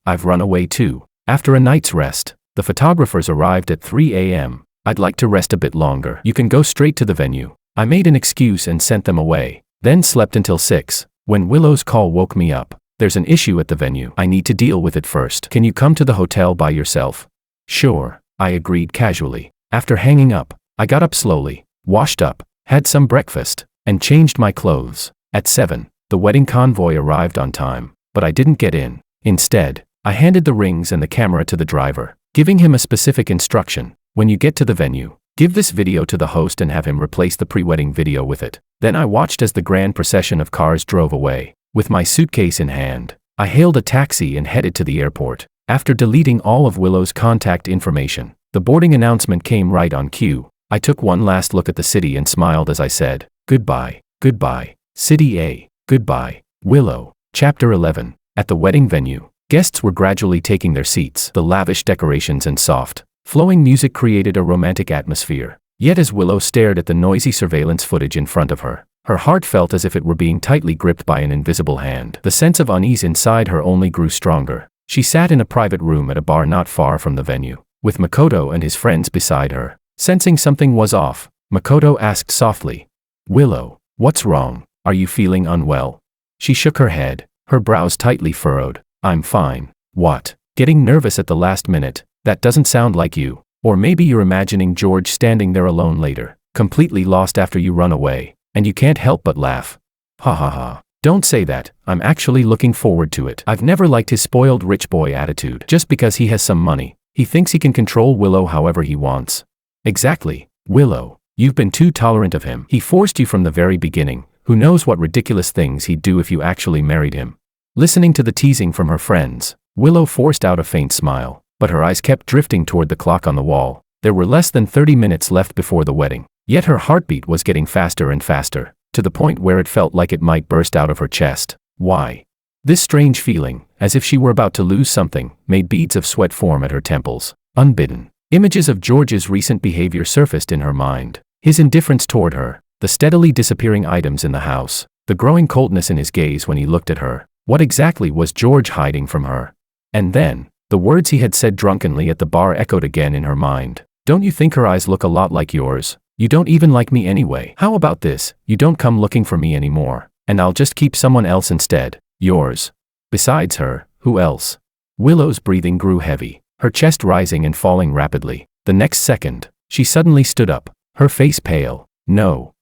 I've run away too. After a night's rest, the photographers arrived at 3 a.m. I'd like to rest a bit longer. You can go straight to the venue. I made an excuse and sent them away, then slept until 6. When Willow's call woke me up. There's an issue at the venue. I need to deal with it first. Can you come to the hotel by yourself? Sure, I agreed casually. After hanging up, I got up slowly, washed up, had some breakfast, and changed my clothes. At 7, the wedding convoy arrived on time, but I didn't get in. Instead, I handed the rings and the camera to the driver, giving him a specific instruction. When you get to the venue, give this video to the host and have him replace the pre-wedding video with it. Then I watched as the grand procession of cars drove away. With my suitcase in hand, I hailed a taxi and headed to the airport. After deleting all of Willow's contact information, the boarding announcement came right on cue. I took one last look at the city and smiled as I said, goodbye, goodbye, City A. Goodbye, Willow. Chapter 11. At the wedding venue, guests were gradually taking their seats. The lavish decorations and soft, flowing music created a romantic atmosphere. Yet as Willow stared at the noisy surveillance footage in front of her, her heart felt as if it were being tightly gripped by an invisible hand. The sense of unease inside her only grew stronger. She sat in a private room at a bar not far from the venue, with Makoto and his friends beside her. Sensing something was off, Makoto asked softly, "Willow, what's wrong? Are you feeling unwell?" She shook her head, her brows tightly furrowed. "I'm fine." "What? Getting nervous at the last minute? That doesn't sound like you. Or maybe you're imagining George standing there alone later, completely lost after you run away, and you can't help but laugh. Ha ha ha. Don't say that, I'm actually looking forward to it. I've never liked his spoiled rich boy attitude. Just because he has some money, he thinks he can control Willow however he wants." "Exactly, Willow. You've been too tolerant of him. He forced you from the very beginning. Who knows what ridiculous things he'd do if you actually married him." Listening to the teasing from her friends, Willow forced out a faint smile, but her eyes kept drifting toward the clock on the wall. There were less than 30 minutes left before the wedding, yet her heartbeat was getting faster and faster, to the point where it felt like it might burst out of her chest. Why? This strange feeling, as if she were about to lose something, made beads of sweat form at her temples. Unbidden, images of George's recent behavior surfaced in her mind. His indifference toward her, the steadily disappearing items in the house, the growing coldness in his gaze when he looked at her. What exactly was George hiding from her? And then, the words he had said drunkenly at the bar echoed again in her mind. "Don't you think her eyes look a lot like yours? You don't even like me anyway. How about this? You don't come looking for me anymore, and I'll just keep someone else instead. Yours." Besides her, who else? Willow's breathing grew heavy, her chest rising and falling rapidly. The next second, she suddenly stood up, her face pale. "No.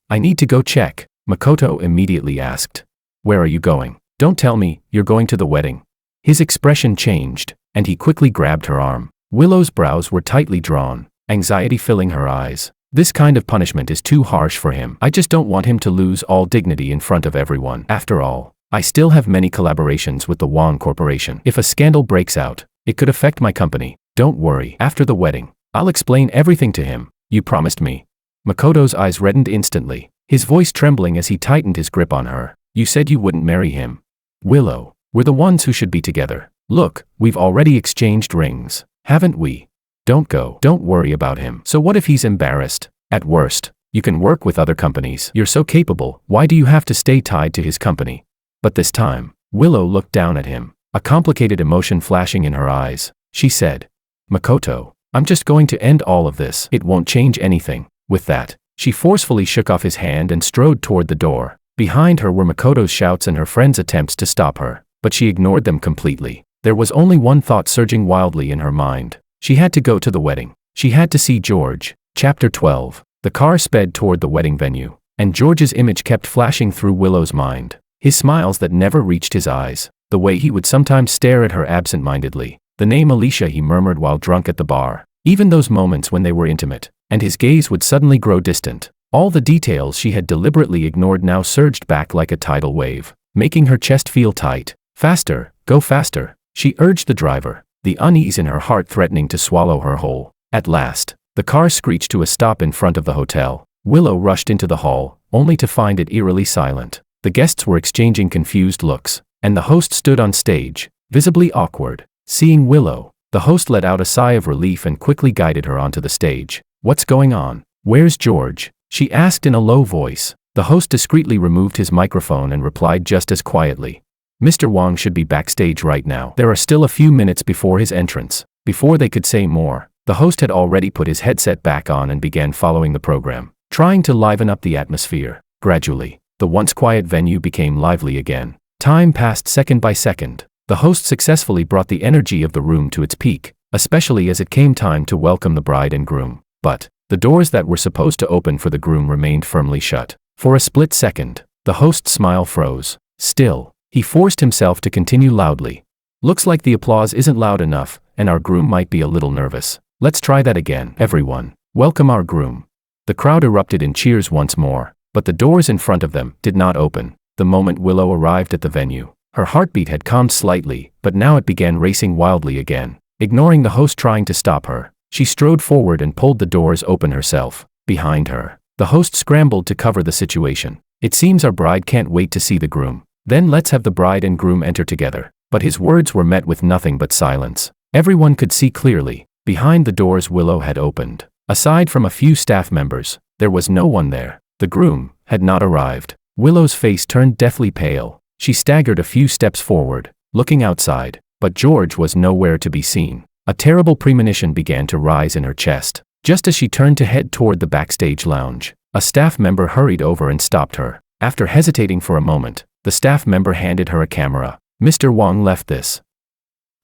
I need to go check," Makoto immediately asked. "Where are you going? Don't tell me you're going to the wedding." His expression changed, and he quickly grabbed her arm. Willow's brows were tightly drawn, anxiety filling her eyes. This kind of punishment is too harsh for him. "I just don't want him to lose all dignity in front of everyone. After all, I still have many collaborations with the Wong Corporation. If a scandal breaks out, it could affect my company. Don't worry. After the wedding, I'll explain everything to him. You promised me." Makoto's eyes reddened instantly, his voice trembling as he tightened his grip on her. "You said you wouldn't marry him. Willow, we're the ones who should be together. Look, we've already exchanged rings, haven't we? Don't go. Don't worry about him. So what if he's embarrassed? At worst, you can work with other companies. You're so capable, why do you have to stay tied to his company?" But this time, Willow looked down at him, a complicated emotion flashing in her eyes. She said, "Makoto, I'm just going to end all of this. It won't change anything." With that, she forcefully shook off his hand and strode toward the door. Behind her were Makoto's shouts and her friends' attempts to stop her, but she ignored them completely. There was only one thought surging wildly in her mind. She had to go to the wedding. She had to see George. Chapter 12. The car sped toward the wedding venue, and George's image kept flashing through Willow's mind. His smiles that never reached his eyes, the way he would sometimes stare at her absent-mindedly, the name Alicia he murmured while drunk at the bar, even those moments when they were intimate, and his gaze would suddenly grow distant. All the details she had deliberately ignored now surged back like a tidal wave, making her chest feel tight. "Faster, go faster," she urged the driver, the unease in her heart threatening to swallow her whole. At last, the car screeched to a stop in front of the hotel. Willow rushed into the hall, only to find it eerily silent. The guests were exchanging confused looks, and the host stood on stage, visibly awkward. Seeing Willow, the host let out a sigh of relief and quickly guided her onto the stage. "What's going on? Where's George?" she asked in a low voice. The host discreetly removed his microphone and replied just as quietly, "Mr. Wong should be backstage right now. There are still a few minutes before his entrance." Before they could say more, the host had already put his headset back on and began following the program, trying to liven up the atmosphere. Gradually, the once quiet venue became lively again. Time passed second by second. The host successfully brought the energy of the room to its peak, especially as it came time to welcome the bride and groom. But the doors that were supposed to open for the groom remained firmly shut. For a split second, the host's smile froze. Still, he forced himself to continue loudly. "Looks like the applause isn't loud enough, and our groom might be a little nervous. Let's try that again. Everyone, welcome our groom." The crowd erupted in cheers once more, but the doors in front of them did not open. The moment Willow arrived at the venue, her heartbeat had calmed slightly, but now it began racing wildly again. Ignoring the host trying to stop her, she strode forward and pulled the doors open herself. Behind her, the host scrambled to cover the situation. It seems our bride can't wait to see the groom. Then let's have the bride and groom enter together. But his words were met with nothing but silence. Everyone could see clearly. Behind the doors Willow had opened. Aside from a few staff members, there was no one there. The groom had not arrived. Willow's face turned deathly pale. She staggered a few steps forward, looking outside, but George was nowhere to be seen. A terrible premonition began to rise in her chest. Just as she turned to head toward the backstage lounge, a staff member hurried over and stopped her. After hesitating for a moment, the staff member handed her a camera. "Mr. Wang left this.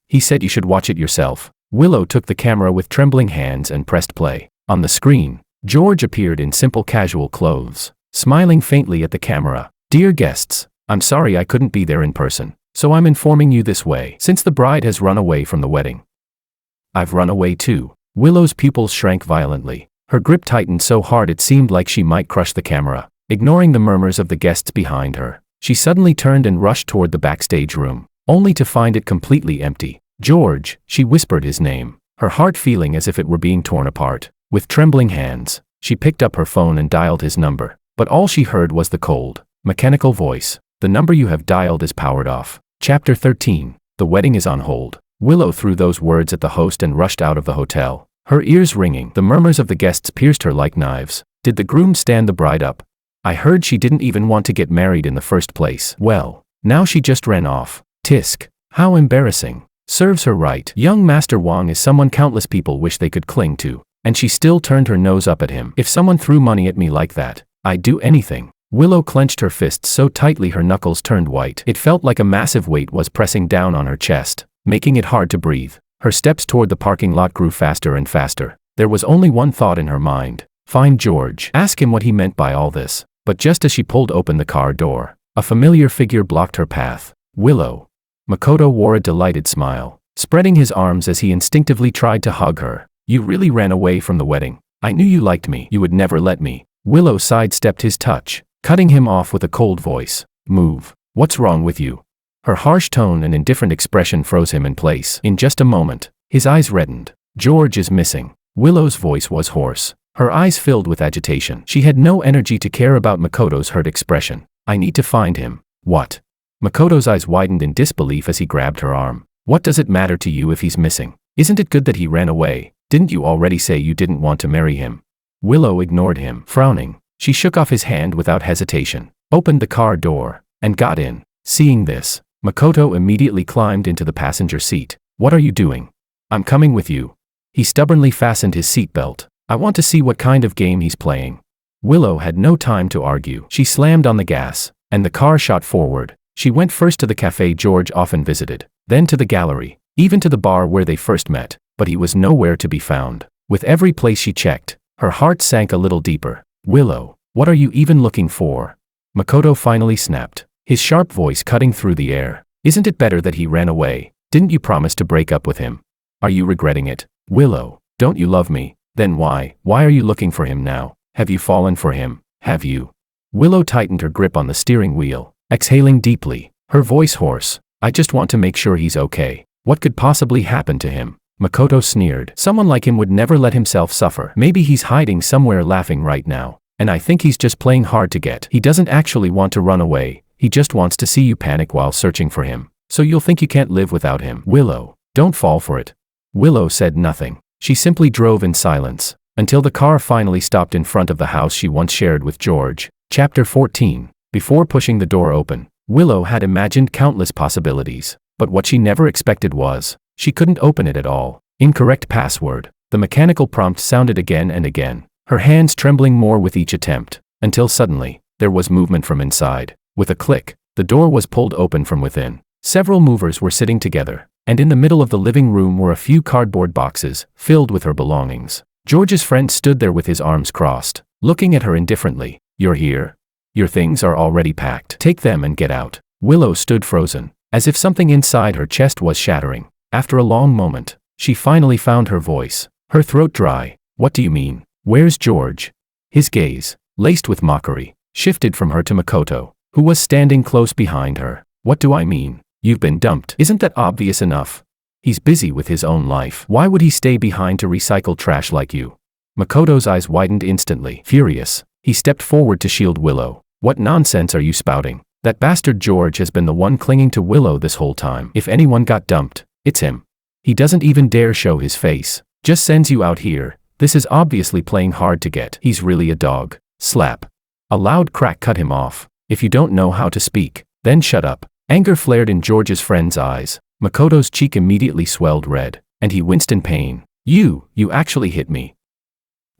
He said you should watch it yourself." Willow took the camera with trembling hands and pressed play. On the screen, George appeared in simple casual clothes, smiling faintly at the camera. "Dear guests, I'm sorry I couldn't be there in person, so I'm informing you this way, since the bride has run away from the wedding." "I've run away too." Willow's pupils shrank violently. Her grip tightened so hard it seemed like she might crush the camera. Ignoring the murmurs of the guests behind her, she suddenly turned and rushed toward the backstage room, only to find it completely empty. "George," she whispered his name, her heart feeling as if it were being torn apart. With trembling hands, she picked up her phone and dialed his number, but all she heard was the cold, mechanical voice. "The number you have dialed is powered off." Chapter 13. The wedding is on hold. Willow threw those words at the host and rushed out of the hotel, her ears ringing. The murmurs of the guests pierced her like knives. Did the groom stand the bride up? I heard she didn't even want to get married in the first place. Well, now she just ran off. Tisk. How embarrassing. Serves her right. Young Master Wang is someone countless people wish they could cling to, and she still turned her nose up at him. If someone threw money at me like that, I'd do anything. Willow clenched her fists so tightly her knuckles turned white. It felt like a massive weight was pressing down on her chest, making it hard to breathe. Her steps toward the parking lot grew faster and faster. There was only one thought in her mind. Find George. Ask him what he meant by all this. But just as she pulled open the car door, a familiar figure blocked her path. Willow. Makoto wore a delighted smile, spreading his arms as he instinctively tried to hug her. "You really ran away from the wedding. I knew you liked me. You would never let me." Willow sidestepped his touch, cutting him off with a cold voice. "Move. What's wrong with you?" Her harsh tone and indifferent expression froze him in place. In just a moment, his eyes reddened. "George is missing." Willow's voice was hoarse, her eyes filled with agitation. She had no energy to care about Makoto's hurt expression. "I need to find him." "What?" Makoto's eyes widened in disbelief as he grabbed her arm. "What does it matter to you if he's missing? Isn't it good that he ran away? Didn't you already say you didn't want to marry him?" Willow ignored him, frowning. She shook off his hand without hesitation, opened the car door, and got in. Seeing this, Makoto immediately climbed into the passenger seat. "What are you doing?" "I'm coming with you." He stubbornly fastened his seatbelt. "I want to see what kind of game he's playing." Willow had no time to argue. She slammed on the gas, and the car shot forward. She went first to the cafe George often visited, then to the gallery, even to the bar where they first met, but he was nowhere to be found. With every place she checked, her heart sank a little deeper. "Willow, what are you even looking for?" Makoto finally snapped, his sharp voice cutting through the air. "Isn't it better that he ran away? Didn't you promise to break up with him? Are you regretting it? Willow, don't you love me? Then why are you looking for him now? Have you fallen for him? Have you?" Willow tightened her grip on the steering wheel, exhaling deeply, her voice hoarse. "I just want to make sure he's okay. What could possibly happen to him?" Makoto sneered. "Someone like him would never let himself suffer. Maybe he's hiding somewhere laughing right now. And I think he's just playing hard to get. He doesn't actually want to run away. He just wants to see you panic while searching for him. So you'll think you can't live without him." "Willow, don't fall for it." Willow said nothing. She simply drove in silence, until the car finally stopped in front of the house she once shared with George. Chapter 14. Before pushing the door open, Willow had imagined countless possibilities, but what she never expected was, she couldn't open it at all. Incorrect password. The mechanical prompt sounded again and again, her hands trembling more with each attempt, until suddenly, there was movement from inside. With a click, the door was pulled open from within. Several movers were sitting together, and in the middle of the living room were a few cardboard boxes, filled with her belongings. George's friend stood there with his arms crossed, looking at her indifferently. "You're here? Your things are already packed. Take them and get out." Willow stood frozen, as if something inside her chest was shattering. After a long moment, she finally found her voice, her throat dry. "What do you mean? Where's George?" His gaze, laced with mockery, shifted from her to Makoto, who was standing close behind her. "What do I mean? You've been dumped. Isn't that obvious enough? He's busy with his own life. Why would he stay behind to recycle trash like you?" Makoto's eyes widened instantly. Furious, he stepped forward to shield Willow. What nonsense are you spouting? That bastard George has been the one clinging to Willow this whole time. If anyone got dumped, it's him. He doesn't even dare show his face. Just sends you out here. This is obviously playing hard to get. He's really a dog. Slap. A loud crack cut him off. If you don't know how to speak, then shut up. Anger flared in George's friend's eyes. Makoto's cheek immediately swelled red, and he winced in pain. You actually hit me.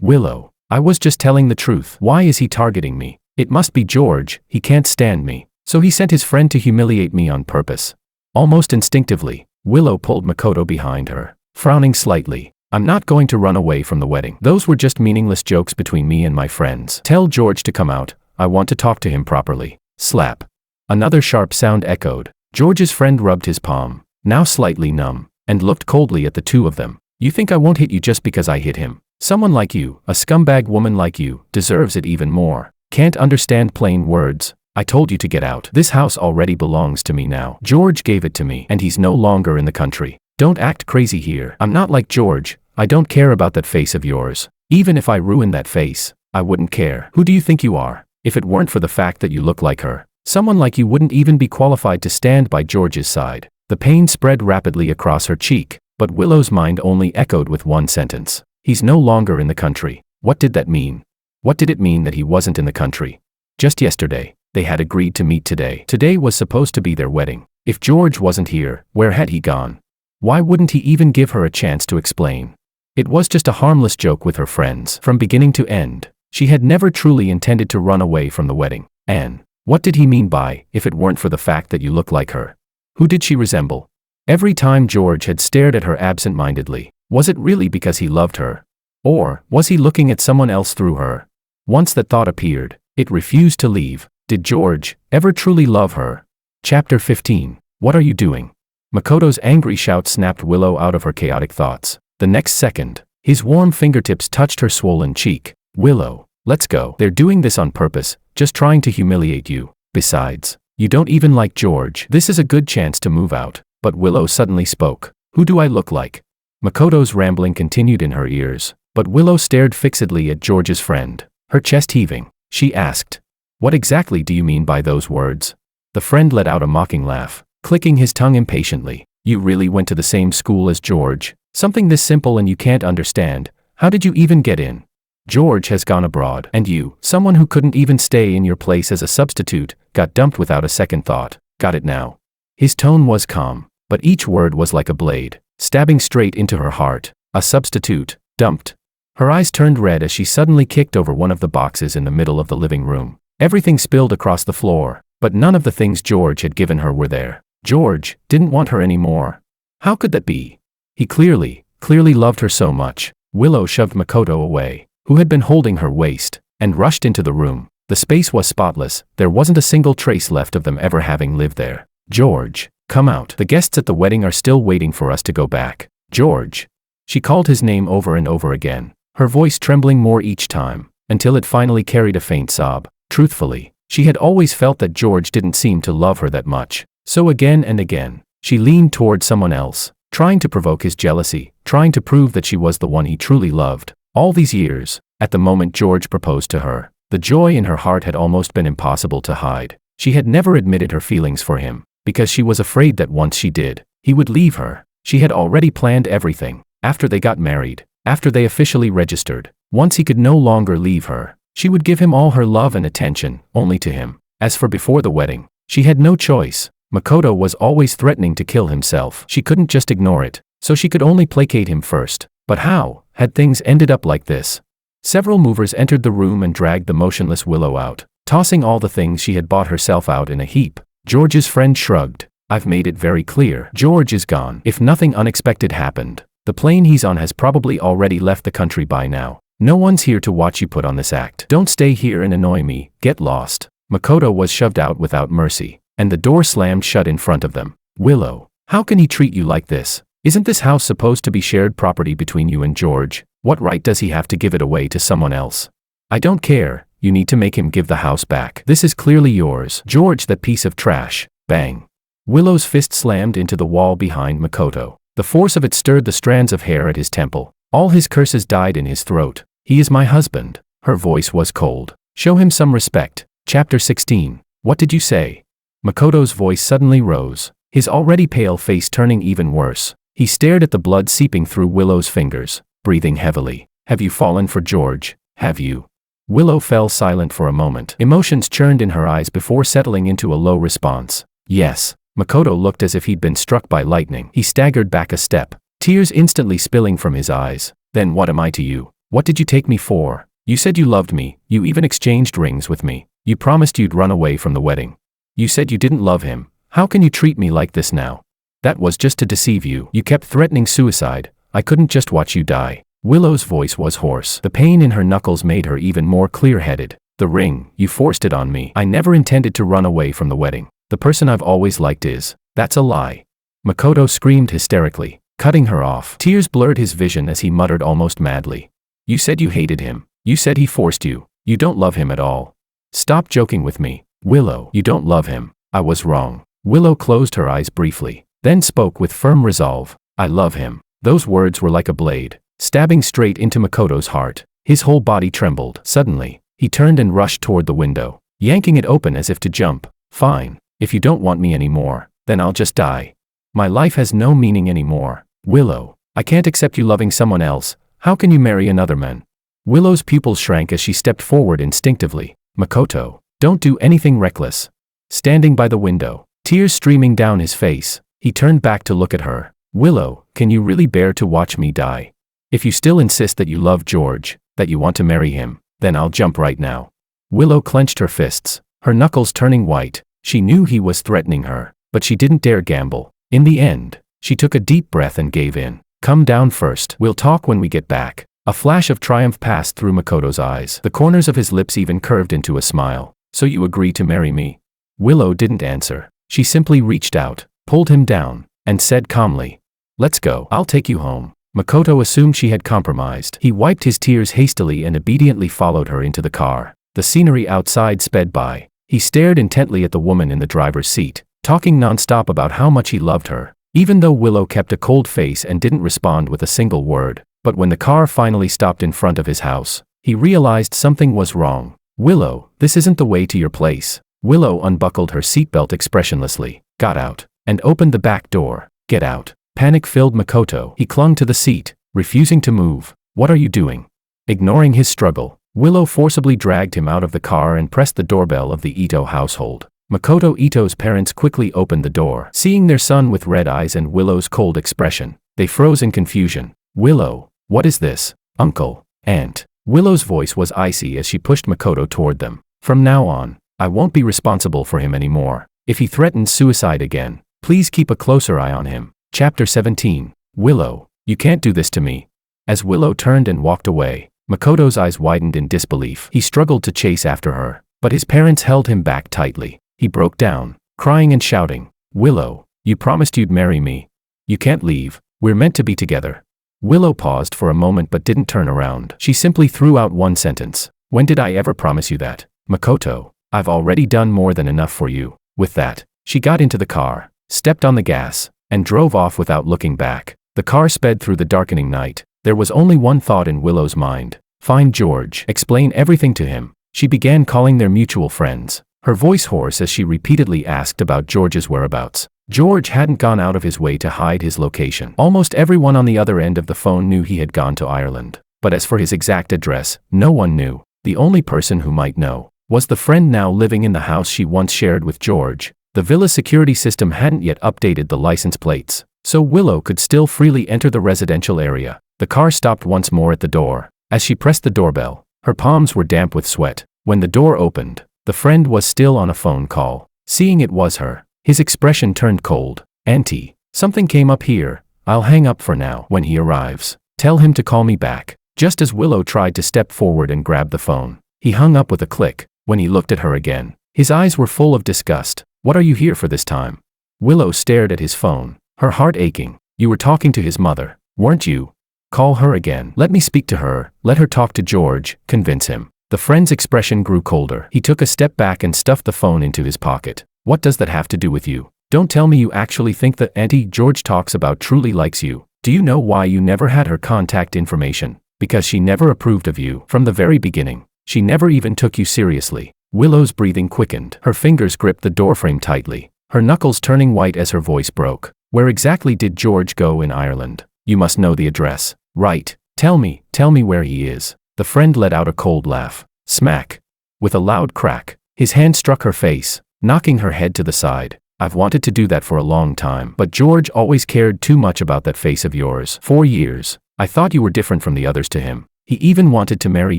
Willow, I was just telling the truth. Why is he targeting me? It must be George, he can't stand me. So he sent his friend to humiliate me on purpose. Almost instinctively, Willow pulled Makoto behind her, frowning slightly. I'm not going to run away from the wedding. Those were just meaningless jokes between me and my friends. Tell George to come out. I want to talk to him properly. Slap. Another sharp sound echoed. George's friend rubbed his palm, now slightly numb, and looked coldly at the two of them. You think I won't hit you just because I hit him? Someone like you, a scumbag woman like you, deserves it even more. Can't understand plain words. I told you to get out. This house already belongs to me now. George gave it to me, and he's no longer in the country. Don't act crazy here. I'm not like George. I don't care about that face of yours. Even if I ruined that face, I wouldn't care. Who do you think you are? If it weren't for the fact that you look like her, someone like you wouldn't even be qualified to stand by George's side. The pain spread rapidly across her cheek, but Willow's mind only echoed with one sentence. He's no longer in the country. What did that mean? What did it mean that he wasn't in the country? Just yesterday, they had agreed to meet today. Today was supposed to be their wedding. If George wasn't here, where had he gone? Why wouldn't he even give her a chance to explain? It was just a harmless joke with her friends. From beginning to end, she had never truly intended to run away from the wedding. And what did he mean by, if it weren't for the fact that you look like her? Who did she resemble? Every time George had stared at her absent-mindedly, was it really because he loved her? Or was he looking at someone else through her? Once that thought appeared, it refused to leave. Did George ever truly love her? Chapter 15. What are you doing? Makoto's angry shout snapped Willow out of her chaotic thoughts. The next second, his warm fingertips touched her swollen cheek. Willow, let's go. They're doing this on purpose, just trying to humiliate you. Besides, you don't even like George. This is a good chance to move out. But Willow suddenly spoke. Who do I look like? Makoto's rambling continued in her ears, but Willow stared fixedly at George's friend, her chest heaving. She asked, "What exactly do you mean by those words?" The friend let out a mocking laugh, clicking his tongue impatiently. You really went to the same school as George? Something this simple and you can't understand? How did you even get in? George has gone abroad, and you, someone who couldn't even stay in your place as a substitute, got dumped without a second thought. Got it now? His tone was calm, but each word was like a blade, stabbing straight into her heart. A substitute, dumped. Her eyes turned red as she suddenly kicked over one of the boxes in the middle of the living room. Everything spilled across the floor, but none of the things George had given her were there. George didn't want her anymore. How could that be? He clearly loved her so much. Willow shoved Makoto away, who had been holding her waist, and rushed into the room. The space was spotless. There wasn't a single trace left of them ever having lived there. George, come out. The guests at the wedding are still waiting for us to go back. George. She called his name over and over again, her voice trembling more each time, until it finally carried a faint sob. Truthfully, she had always felt that George didn't seem to love her that much. So again and again, she leaned toward someone else, trying to provoke his jealousy, trying to prove that she was the one he truly loved. All these years, at the moment George proposed to her, the joy in her heart had almost been impossible to hide. She had never admitted her feelings for him, because she was afraid that once she did, he would leave her. She had already planned everything. After they got married, after they officially registered, once he could no longer leave her, she would give him all her love and attention, only to him. As for before the wedding, she had no choice. Makoto was always threatening to kill himself. She couldn't just ignore it, so she could only placate him first. But how had things ended up like this? Several movers entered the room and dragged the motionless Willow out, tossing all the things she had bought herself out in a heap. George's friend shrugged. I've made it very clear. George is gone. If nothing unexpected happened, the plane he's on has probably already left the country by now. No one's here to watch you put on this act. Don't stay here and annoy me. Get lost. Makoto was shoved out without mercy, and the door slammed shut in front of them. Willow, how can he treat you like this? Isn't this house supposed to be shared property between you and George? What right does he have to give it away to someone else? I don't care. You need to make him give the house back. This is clearly yours. George, that piece of trash. Bang. Willow's fist slammed into the wall behind Makoto. The force of it stirred the strands of hair at his temple. All his curses died in his throat. He is my husband. Her voice was cold. Show him some respect. Chapter 16. What did you say? Makoto's voice suddenly rose, his already pale face turning even worse. He stared at the blood seeping through Willow's fingers, breathing heavily. Have you fallen for George? Have you? Willow fell silent for a moment. Emotions churned in her eyes before settling into a low response. Yes. Makoto looked as if he'd been struck by lightning. He staggered back a step, tears instantly spilling from his eyes. Then what am I to you? What did you take me for? You said you loved me, you even exchanged rings with me. You promised you'd run away from the wedding. You said you didn't love him. How can you treat me like this now? That was just to deceive you. You kept threatening suicide. I couldn't just watch you die. Willow's voice was hoarse. The pain in her knuckles made her even more clear-headed. The ring, you forced it on me. I never intended to run away from the wedding. The person I've always liked is. That's a lie. Makoto screamed hysterically, cutting her off. Tears blurred his vision as he muttered almost madly. You said you hated him. You said he forced you. You don't love him at all. Stop joking with me. Willow, you don't love him. I was wrong. Willow closed her eyes briefly, then spoke with firm resolve. I love him. Those words were like a blade, stabbing straight into Makoto's heart. His whole body trembled. Suddenly, he turned and rushed toward the window, yanking it open as if to jump. Fine. If you don't want me anymore, then I'll just die. My life has no meaning anymore. Willow, I can't accept you loving someone else. How can you marry another man? Willow's pupils shrank as she stepped forward instinctively. Makoto, don't do anything reckless. Standing by the window, tears streaming down his face, he turned back to look at her. Willow, can you really bear to watch me die? If you still insist that you love George, that you want to marry him, then I'll jump right now. Willow clenched her fists, her knuckles turning white. She knew he was threatening her, but she didn't dare gamble. In the end, she took a deep breath and gave in. Come down first. We'll talk when we get back. A flash of triumph passed through Makoto's eyes. The corners of his lips even curved into a smile. So you agree to marry me? Willow didn't answer. She simply reached out, pulled him down, and said calmly, let's go. I'll take you home. Makoto assumed she had compromised. He wiped his tears hastily and obediently followed her into the car. The scenery outside sped by. He stared intently at the woman in the driver's seat, talking nonstop about how much he loved her, even though Willow kept a cold face and didn't respond with a single word. But when the car finally stopped in front of his house, he realized something was wrong. Willow, this isn't the way to your place. Willow unbuckled her seatbelt expressionlessly, got out, and opened the back door. Get out. Panic filled Makoto. He clung to the seat, refusing to move. What are you doing? Ignoring his struggle, Willow forcibly dragged him out of the car and pressed the doorbell of the Ito household. Makoto Ito's parents quickly opened the door. Seeing their son with red eyes and Willow's cold expression, they froze in confusion. Willow, what is this? Uncle, aunt. Willow's voice was icy as she pushed Makoto toward them. From now on, I won't be responsible for him anymore. If he threatens suicide again, please keep a closer eye on him. Chapter 17. Willow, you can't do this to me. As Willow turned and walked away, Makoto's eyes widened in disbelief. He struggled to chase after her, but his parents held him back tightly. He broke down, crying and shouting, Willow, you promised you'd marry me. You can't leave. We're meant to be together. Willow paused for a moment but didn't turn around. She simply threw out one sentence. When did I ever promise you that? Makoto, I've already done more than enough for you. With that, she got into the car, stepped on the gas, and drove off without looking back. The car sped through the darkening night. There was only one thought in Willow's mind. Find George. Explain everything to him. She began calling their mutual friends, her voice hoarse as she repeatedly asked about George's whereabouts. George hadn't gone out of his way to hide his location. Almost everyone on the other end of the phone knew he had gone to Ireland. But as for his exact address, no one knew. The only person who might know was the friend now living in the house she once shared with George. The villa security system hadn't yet updated the license plates, so Willow could still freely enter the residential area. The car stopped once more at the door. As she pressed the doorbell, her palms were damp with sweat. When the door opened, the friend was still on a phone call. Seeing it was her, his expression turned cold. Auntie, something came up here. I'll hang up for now. When he arrives, tell him to call me back. Just as Willow tried to step forward and grab the phone, he hung up with a click. When he looked at her again, his eyes were full of disgust. What are you here for this time? Willow stared at his phone, her heart aching. You were talking to his mother, weren't you? Call her again. Let me speak to her. Let her talk to George. Convince him. The friend's expression grew colder. He took a step back and stuffed the phone into his pocket. What does that have to do with you? Don't tell me you actually think that Auntie George talks about truly likes you. Do you know why you never had her contact information? Because she never approved of you from the very beginning. She never even took you seriously. Willow's breathing quickened. Her fingers gripped the doorframe tightly, her knuckles turning white as her voice broke. Where exactly did George go in Ireland? You must know the address, right? Tell me where he is. The friend let out a cold laugh. Smack. With a loud crack, his hand struck her face, knocking her head to the side. I've wanted to do that for a long time, but George always cared too much about that face of yours. 4 years. I thought you were different from the others to him. He even wanted to marry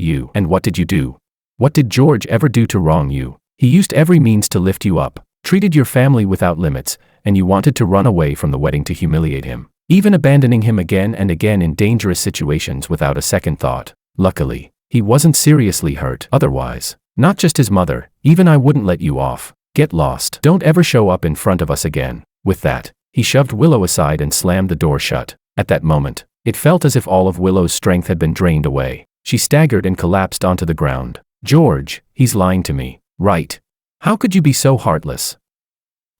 you. And what did you do? What did George ever do to wrong you? He used every means to lift you up, treated your family without limits, and you wanted to run away from the wedding to humiliate him, even abandoning him again and again in dangerous situations without a second thought. Luckily, he wasn't seriously hurt. Otherwise, not just his mother, even I wouldn't let you off. Get lost. Don't ever show up in front of us again. With that, he shoved Willow aside and slammed the door shut. At that moment, it felt as if all of Willow's strength had been drained away. She staggered and collapsed onto the ground. George, he's lying to me, right? How could you be so heartless?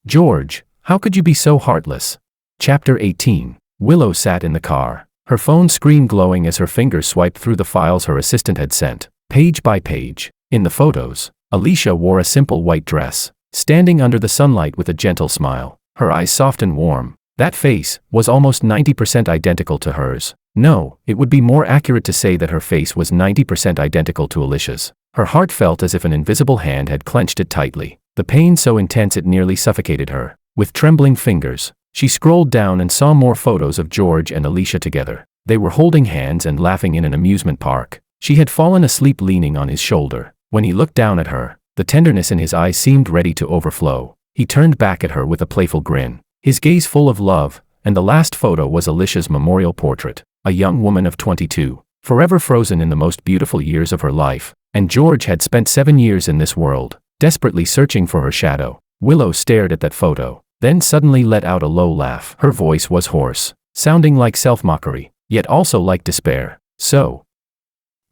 George, how could you be so heartless? Chapter 18. Willow sat in the car, her phone screen glowing as her fingers swiped through the files her assistant had sent, page by page. In the photos, Alicia wore a simple white dress, standing under the sunlight with a gentle smile, her eyes soft and warm. That face was almost 90% identical to hers. No, it would be more accurate to say that her face was 90% identical to Alicia's. Her heart felt as if an invisible hand had clenched it tightly, the pain so intense it nearly suffocated her. With trembling fingers, she scrolled down and saw more photos of George and Alicia together. They were holding hands and laughing in an amusement park. She had fallen asleep leaning on his shoulder. When he looked down at her, the tenderness in his eyes seemed ready to overflow. He turned back at her with a playful grin, his gaze full of love, and the last photo was Alicia's memorial portrait, a young woman of 22, forever frozen in the most beautiful years of her life, and George had spent 7 years in this world, desperately searching for her shadow. Willow stared at that photo, then suddenly let out a low laugh. Her voice was hoarse, sounding like self-mockery, yet also like despair. So,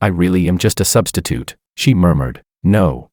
I really am just a substitute, she murmured. No.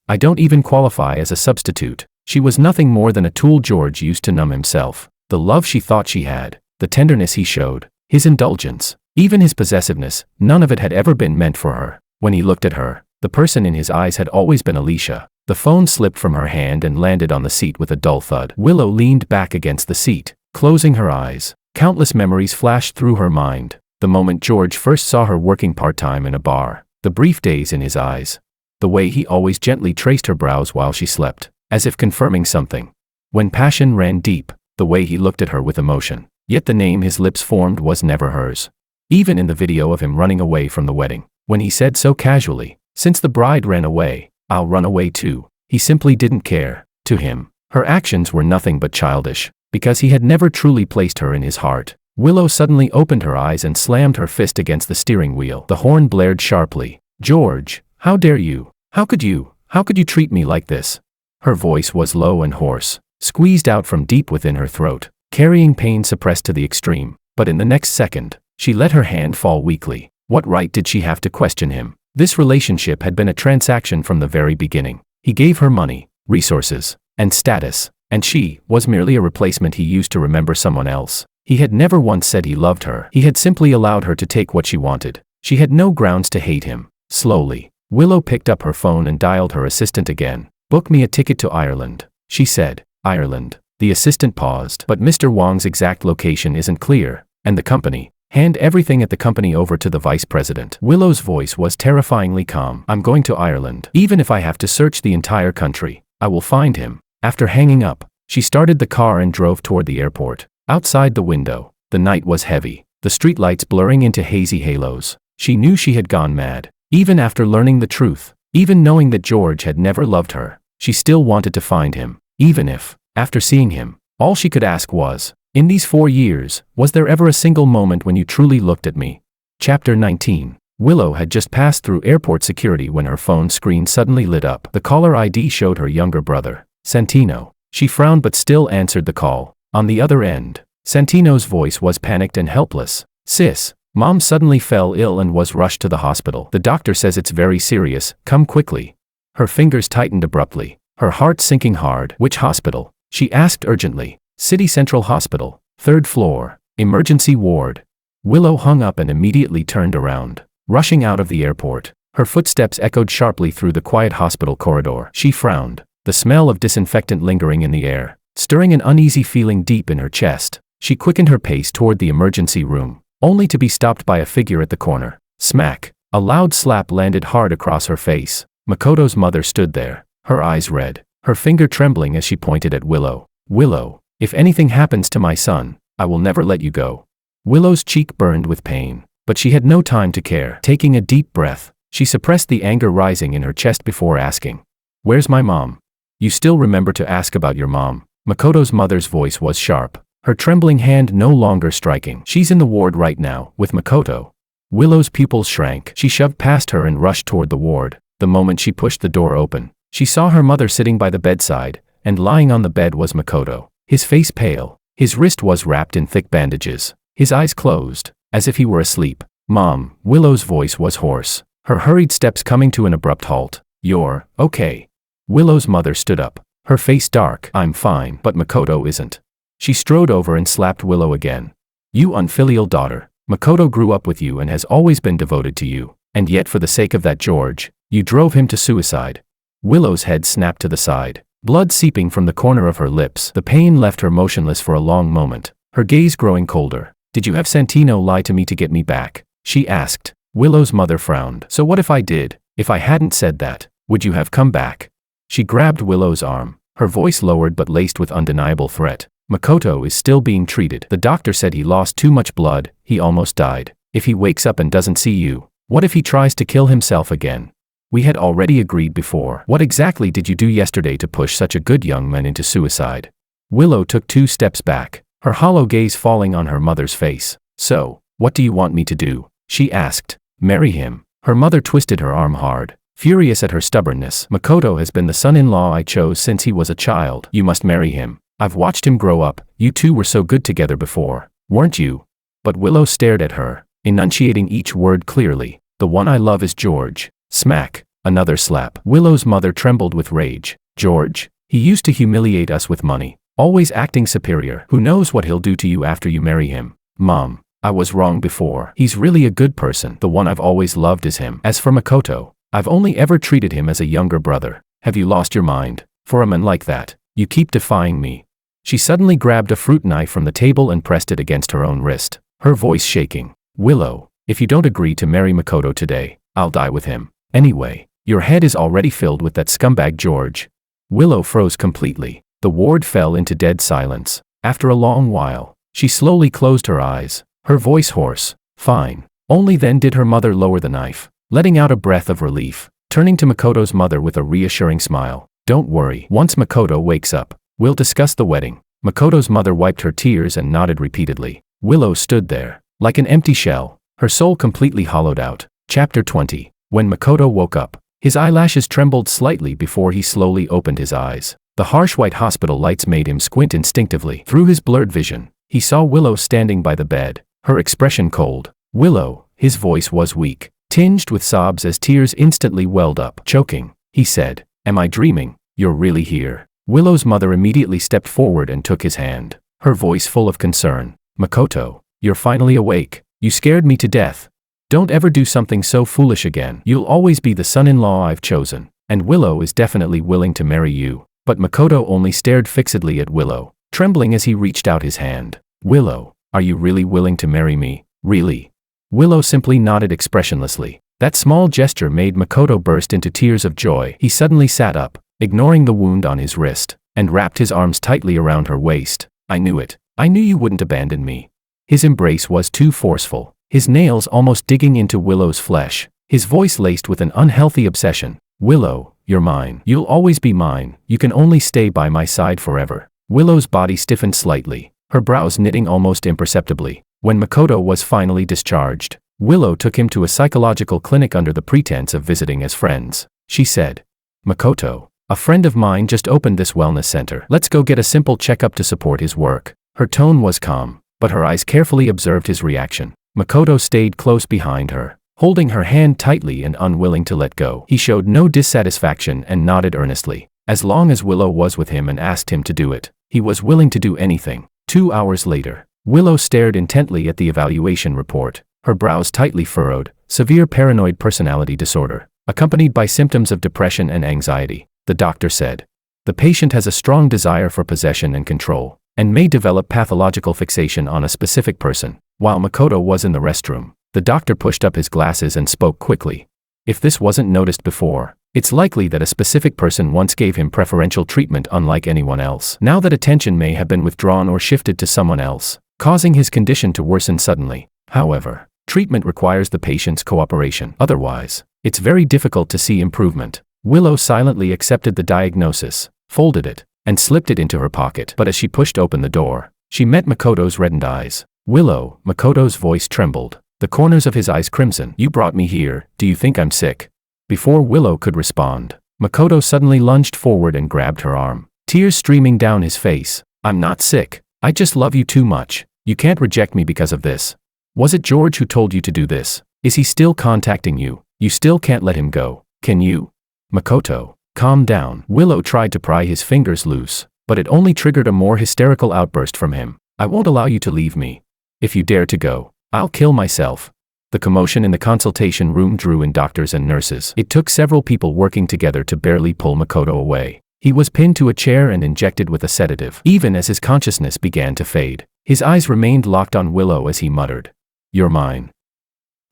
I don't even qualify as a substitute. She was nothing more than a tool George used to numb himself. The love she thought she had, the tenderness he showed, his indulgence, even his possessiveness, none of it had ever been meant for her. When he looked at her, the person in his eyes had always been Alicia. The phone slipped from her hand and landed on the seat with a dull thud. Willow leaned back against the seat, closing her eyes. Countless memories flashed through her mind. The moment George first saw her working part-time in a bar, the brief days in his eyes, the way he always gently traced her brows while she slept, as if confirming something. When passion ran deep, the way he looked at her with emotion, yet the name his lips formed was never hers. Even in the video of him running away from the wedding, when he said so casually, "Since the bride ran away, I'll run away too," he simply didn't care. To him, her actions were nothing but childish, because he had never truly placed her in his heart. Willow suddenly opened her eyes and slammed her fist against the steering wheel. The horn blared sharply. "George, how dare you? How could you treat me like this?" Her voice was low and hoarse, squeezed out from deep within her throat, carrying pain suppressed to the extreme. But in the next second, she let her hand fall weakly. What right did she have to question him? This relationship had been a transaction from the very beginning. He gave her money, resources, and status, and she was merely a replacement he used to remember someone else. He had never once said he loved her. He had simply allowed her to take what she wanted. She had no grounds to hate him. Slowly, Willow picked up her phone and dialed her assistant again. "Book me a ticket to Ireland," she said. "Ireland." The assistant paused. "But Mr. Wong's exact location isn't clear. And the company? Hand everything at the company over to the vice president." Willow's voice was terrifyingly calm. "I'm going to Ireland. Even if I have to search the entire country, I will find him." After hanging up, she started the car and drove toward the airport. Outside the window, the night was heavy, the streetlights blurring into hazy halos. She knew she had gone mad. Even after learning the truth, even knowing that George had never loved her, she still wanted to find him. Even if, after seeing him, all she could ask was, "In these 4 years, was there ever a single moment when you truly looked at me?" Chapter 19. Willow had just passed through airport security when her phone screen suddenly lit up. The caller ID showed her younger brother, Santino. She frowned but still answered the call. On the other end, Santino's voice was panicked and helpless. "Sis, Mom suddenly fell ill and was rushed to the hospital. The doctor says it's very serious, come quickly." Her fingers tightened abruptly, her heart sinking hard. "Which hospital?" she asked urgently. "City Central Hospital, 3rd floor, emergency ward." Willow hung up and immediately turned around, rushing out of the airport. Her footsteps echoed sharply through the quiet hospital corridor. She frowned, the smell of disinfectant lingering in the air, stirring an uneasy feeling deep in her chest. She quickened her pace toward the emergency room, only to be stopped by a figure at the corner. Smack! A loud slap landed hard across her face. Makoto's mother stood there, her eyes red, her finger trembling as she pointed at Willow. Willow, if anything happens to my son, I will never let you go. Willow's cheek burned with pain, but she had no time to care. Taking a deep breath, she suppressed the anger rising in her chest before asking, "Where's my mom?" "You still remember to ask about your mom." Makoto's mother's voice was sharp, her trembling hand no longer striking. "She's in the ward right now, with Makoto." Willow's pupils shrank. She shoved past her and rushed toward the ward. The moment she pushed the door open, she saw her mother sitting by the bedside, and lying on the bed was Makoto. His face pale, his wrist was wrapped in thick bandages, his eyes closed, as if he were asleep. "Mom," Willow's voice was hoarse, her hurried steps coming to an abrupt halt. "You're okay." Willow's mother stood up, her face dark. "I'm fine, but Makoto isn't." She strode over and slapped Willow again. "You unfilial daughter. Makoto grew up with you and has always been devoted to you, and yet for the sake of that George, you drove him to suicide." Willow's head snapped to the side, blood seeping from the corner of her lips. The pain left her motionless for a long moment, her gaze growing colder. "Did you have Santino lie to me to get me back?" she asked. Willow's mother frowned. "So what if I did? If I hadn't said that, would you have come back?" She grabbed Willow's arm, her voice lowered but laced with undeniable threat. "Makoto is still being treated. The doctor said he lost too much blood, he almost died. If he wakes up and doesn't see you, what if he tries to kill himself again? We had already agreed before. What exactly did you do yesterday to push such a good young man into suicide?" Willow took 2 steps back, her hollow gaze falling on her mother's face. "So, what do you want me to do?" she asked. "Marry him." Her mother twisted her arm hard, furious at her stubbornness. "Makoto has been the son-in-law I chose since he was a child. You must marry him. I've watched him grow up. You two were so good together before, weren't you?" But Willow stared at her, enunciating each word clearly. "The one I love is George." Smack! Another slap. Willow's mother trembled with rage. "George? He used to humiliate us with money, always acting superior. Who knows what he'll do to you after you marry him?" "Mom, I was wrong before. He's really a good person. The one I've always loved is him. As for Makoto, I've only ever treated him as a younger brother." "Have you lost your mind? For a man like that, you keep defying me." She suddenly grabbed a fruit knife from the table and pressed it against her own wrist, her voice shaking. "Willow, if you don't agree to marry Makoto today, I'll die with him. Anyway, your head is already filled with that scumbag George." Willow froze completely. The ward fell into dead silence. After a long while, she slowly closed her eyes, her voice hoarse. "Fine." Only then did her mother lower the knife, letting out a breath of relief, turning to Makoto's mother with a reassuring smile. "Don't worry. Once Makoto wakes up, we'll discuss the wedding." Makoto's mother wiped her tears and nodded repeatedly. Willow stood there, like an empty shell, her soul completely hollowed out. Chapter 20. When Makoto woke up, his eyelashes trembled slightly before he slowly opened his eyes. The harsh white hospital lights made him squint instinctively. Through his blurred vision, he saw Willow standing by the bed, her expression cold. "Willow," his voice was weak, tinged with sobs as tears instantly welled up. Choking, he said, "Am I dreaming? You're really here." Willow's mother immediately stepped forward and took his hand, her voice full of concern. "Makoto, you're finally awake. You scared me to death. Don't ever do something so foolish again. You'll always be the son-in-law I've chosen, and Willow is definitely willing to marry you." But Makoto only stared fixedly at Willow, trembling as he reached out his hand. "Willow, are you really willing to marry me? Really?" Willow simply nodded expressionlessly. That small gesture made Makoto burst into tears of joy. He suddenly sat up, ignoring the wound on his wrist, and wrapped his arms tightly around her waist. "I knew it. I knew you wouldn't abandon me." His embrace was too forceful, his nails almost digging into Willow's flesh, his voice laced with an unhealthy obsession. "Willow, you're mine. You'll always be mine. You can only stay by my side forever." Willow's body stiffened slightly, her brows knitting almost imperceptibly. When Makoto was finally discharged, Willow took him to a psychological clinic under the pretense of visiting as friends. She said, "Makoto, a friend of mine just opened this wellness center. Let's go get a simple checkup to support his work." Her tone was calm, but her eyes carefully observed his reaction. Makoto stayed close behind her, holding her hand tightly and unwilling to let go. He showed no dissatisfaction and nodded earnestly. As long as Willow was with him and asked him to do it, he was willing to do anything. 2 hours later, Willow stared intently at the evaluation report, her brows tightly furrowed, severe paranoid personality disorder, accompanied by symptoms of depression and anxiety, the doctor said. The patient has a strong desire for possession and control, and may develop pathological fixation on a specific person. While Makoto was in the restroom, the doctor pushed up his glasses and spoke quickly. If this wasn't noticed before, it's likely that a specific person once gave him preferential treatment unlike anyone else. Now that attention may have been withdrawn or shifted to someone else, causing his condition to worsen suddenly. However, treatment requires the patient's cooperation. Otherwise, it's very difficult to see improvement. Willow silently accepted the diagnosis, folded it, and slipped it into her pocket. But as she pushed open the door, she met Makoto's reddened eyes. Willow, Makoto's voice trembled, the corners of his eyes crimson. You brought me here, do you think I'm sick? Before Willow could respond, Makoto suddenly lunged forward and grabbed her arm, tears streaming down his face. I'm not sick, I just love you too much. You can't reject me because of this. Was it George who told you to do this? Is he still contacting you? You still can't let him go, can you? Makoto, calm down. Willow tried to pry his fingers loose, but it only triggered a more hysterical outburst from him. I won't allow you to leave me. If you dare to go, I'll kill myself. The commotion in the consultation room drew in doctors and nurses. It took several people working together to barely pull Makoto away. He was pinned to a chair and injected with a sedative. Even as his consciousness began to fade, his eyes remained locked on Willow as he muttered, "You're mine.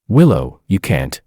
Willow, you can't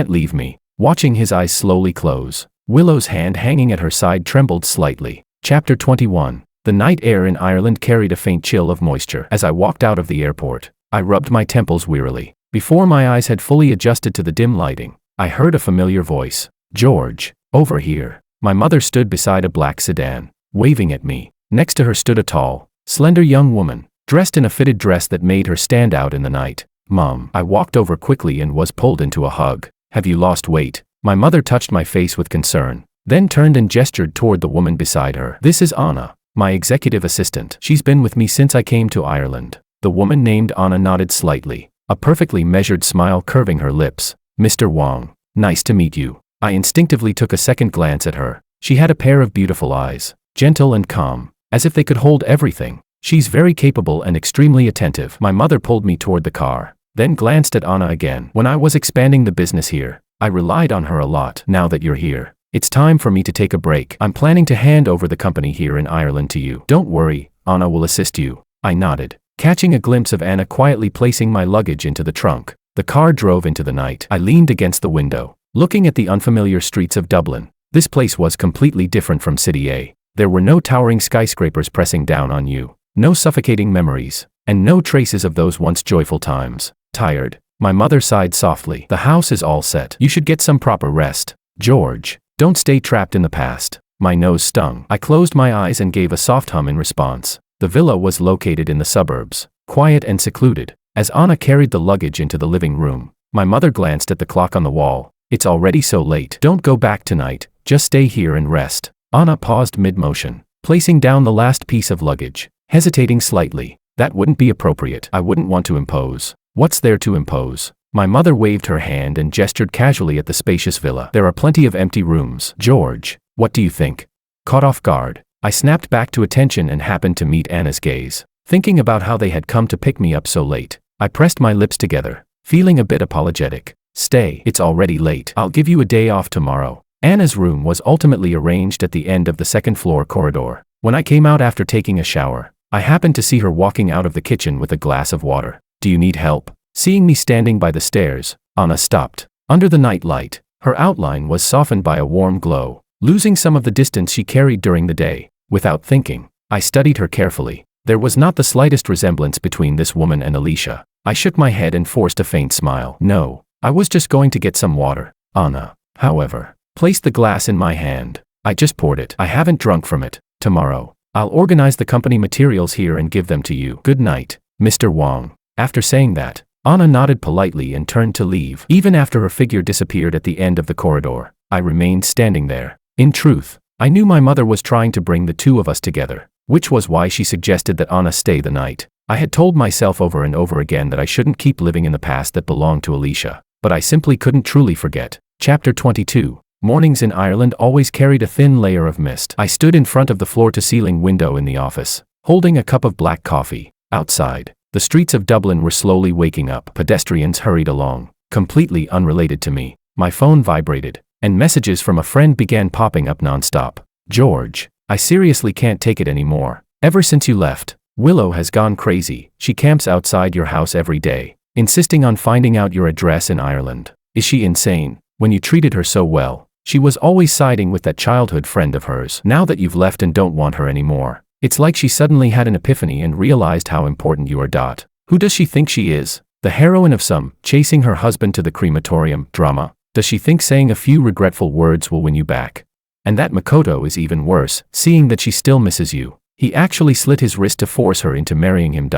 leave me." Watching his eyes slowly close, Willow's hand hanging at her side trembled slightly. Chapter 21. The night air in Ireland carried a faint chill of moisture. As I walked out of the airport, I rubbed my temples wearily. Before my eyes had fully adjusted to the dim lighting, I heard a familiar voice. "George, over here." My mother stood beside a black sedan, waving at me. Next to her stood a tall, slender young woman, dressed in a fitted dress that made her stand out in the night. "Mom." I walked over quickly and was pulled into a hug. "Have you lost weight?" My mother touched my face with concern, then turned and gestured toward the woman beside her. "This is Anna, my executive assistant. She's been with me since I came to Ireland." The woman named Anna nodded slightly, a perfectly measured smile curving her lips. "Mr. Wong, nice to meet you." I instinctively took a second glance at her. She had a pair of beautiful eyes, gentle and calm, as if they could hold everything. "She's very capable and extremely attentive." My mother pulled me toward the car, then glanced at Anna again. "When I was expanding the business here, I relied on her a lot. Now that you're here, it's time for me to take a break. I'm planning to hand over the company here in Ireland to you." "Don't worry, Anna will assist you." I nodded, catching a glimpse of Anna quietly placing my luggage into the trunk. The car drove into the night. I leaned against the window, looking at the unfamiliar streets of Dublin. This place was completely different from City A. There were no towering skyscrapers pressing down on you, no suffocating memories, and no traces of those once joyful times. "Tired?" My mother sighed softly. "The house is all set. You should get some proper rest. George, don't stay trapped in the past." My nose stung. I closed my eyes and gave a soft hum in response. The villa was located in the suburbs, quiet and secluded. As Anna carried the luggage into the living room, my mother glanced at the clock on the wall. "It's already so late. Don't go back tonight, just stay here and rest." Anna paused mid-motion, placing down the last piece of luggage, hesitating slightly. "That wouldn't be appropriate. I wouldn't want to impose." "What's there to impose?" My mother waved her hand and gestured casually at the spacious villa. "There are plenty of empty rooms." "George, what do you think?" Caught off guard, I snapped back to attention and happened to meet Anna's gaze. Thinking about how they had come to pick me up so late, I pressed my lips together, feeling a bit apologetic. "Stay, it's already late. I'll give you a day off tomorrow." Anna's room was ultimately arranged at the end of the second-floor corridor. When I came out after taking a shower, I happened to see her walking out of the kitchen with a glass of water. "Do you need help?" Seeing me standing by the stairs, Anna stopped. Under the night light, her outline was softened by a warm glow, losing some of the distance she carried during the day. Without thinking, I studied her carefully. There was not the slightest resemblance between this woman and Alicia. I shook my head and forced a faint smile. "No, I was just going to get some water." Anna, however, placed the glass in my hand. "I just poured it. I haven't drunk from it. Tomorrow, I'll organize the company materials here and give them to you. Good night, Mr. Wong." After saying that, Anna nodded politely and turned to leave. Even after her figure disappeared at the end of the corridor, I remained standing there. In truth, I knew my mother was trying to bring the two of us together, which was why she suggested that Anna stay the night. I had told myself over and over again that I shouldn't keep living in the past that belonged to Alicia, but I simply couldn't truly forget. Chapter 22. Mornings in Ireland always carried a thin layer of mist. I stood in front of the floor-to-ceiling window in the office, holding a cup of black coffee. Outside, The streets of Dublin were slowly waking up. Pedestrians hurried along, completely unrelated to me. My phone vibrated, and messages from a friend began popping up nonstop. George, I seriously can't take it anymore. Ever since you left, Willow has gone crazy. She camps outside your house every day, insisting on finding out your address in Ireland. Is she insane? When you treated her so well, she was always siding with that childhood friend of hers. Now that you've left and don't want her anymore, it's like she suddenly had an epiphany and realized how important you are. Who does she think she is? The heroine of some chasing her husband to the crematorium drama? Does she think saying a few regretful words will win you back? And that Makoto is even worse, seeing that she still misses you. He actually slit his wrist to force her into marrying him.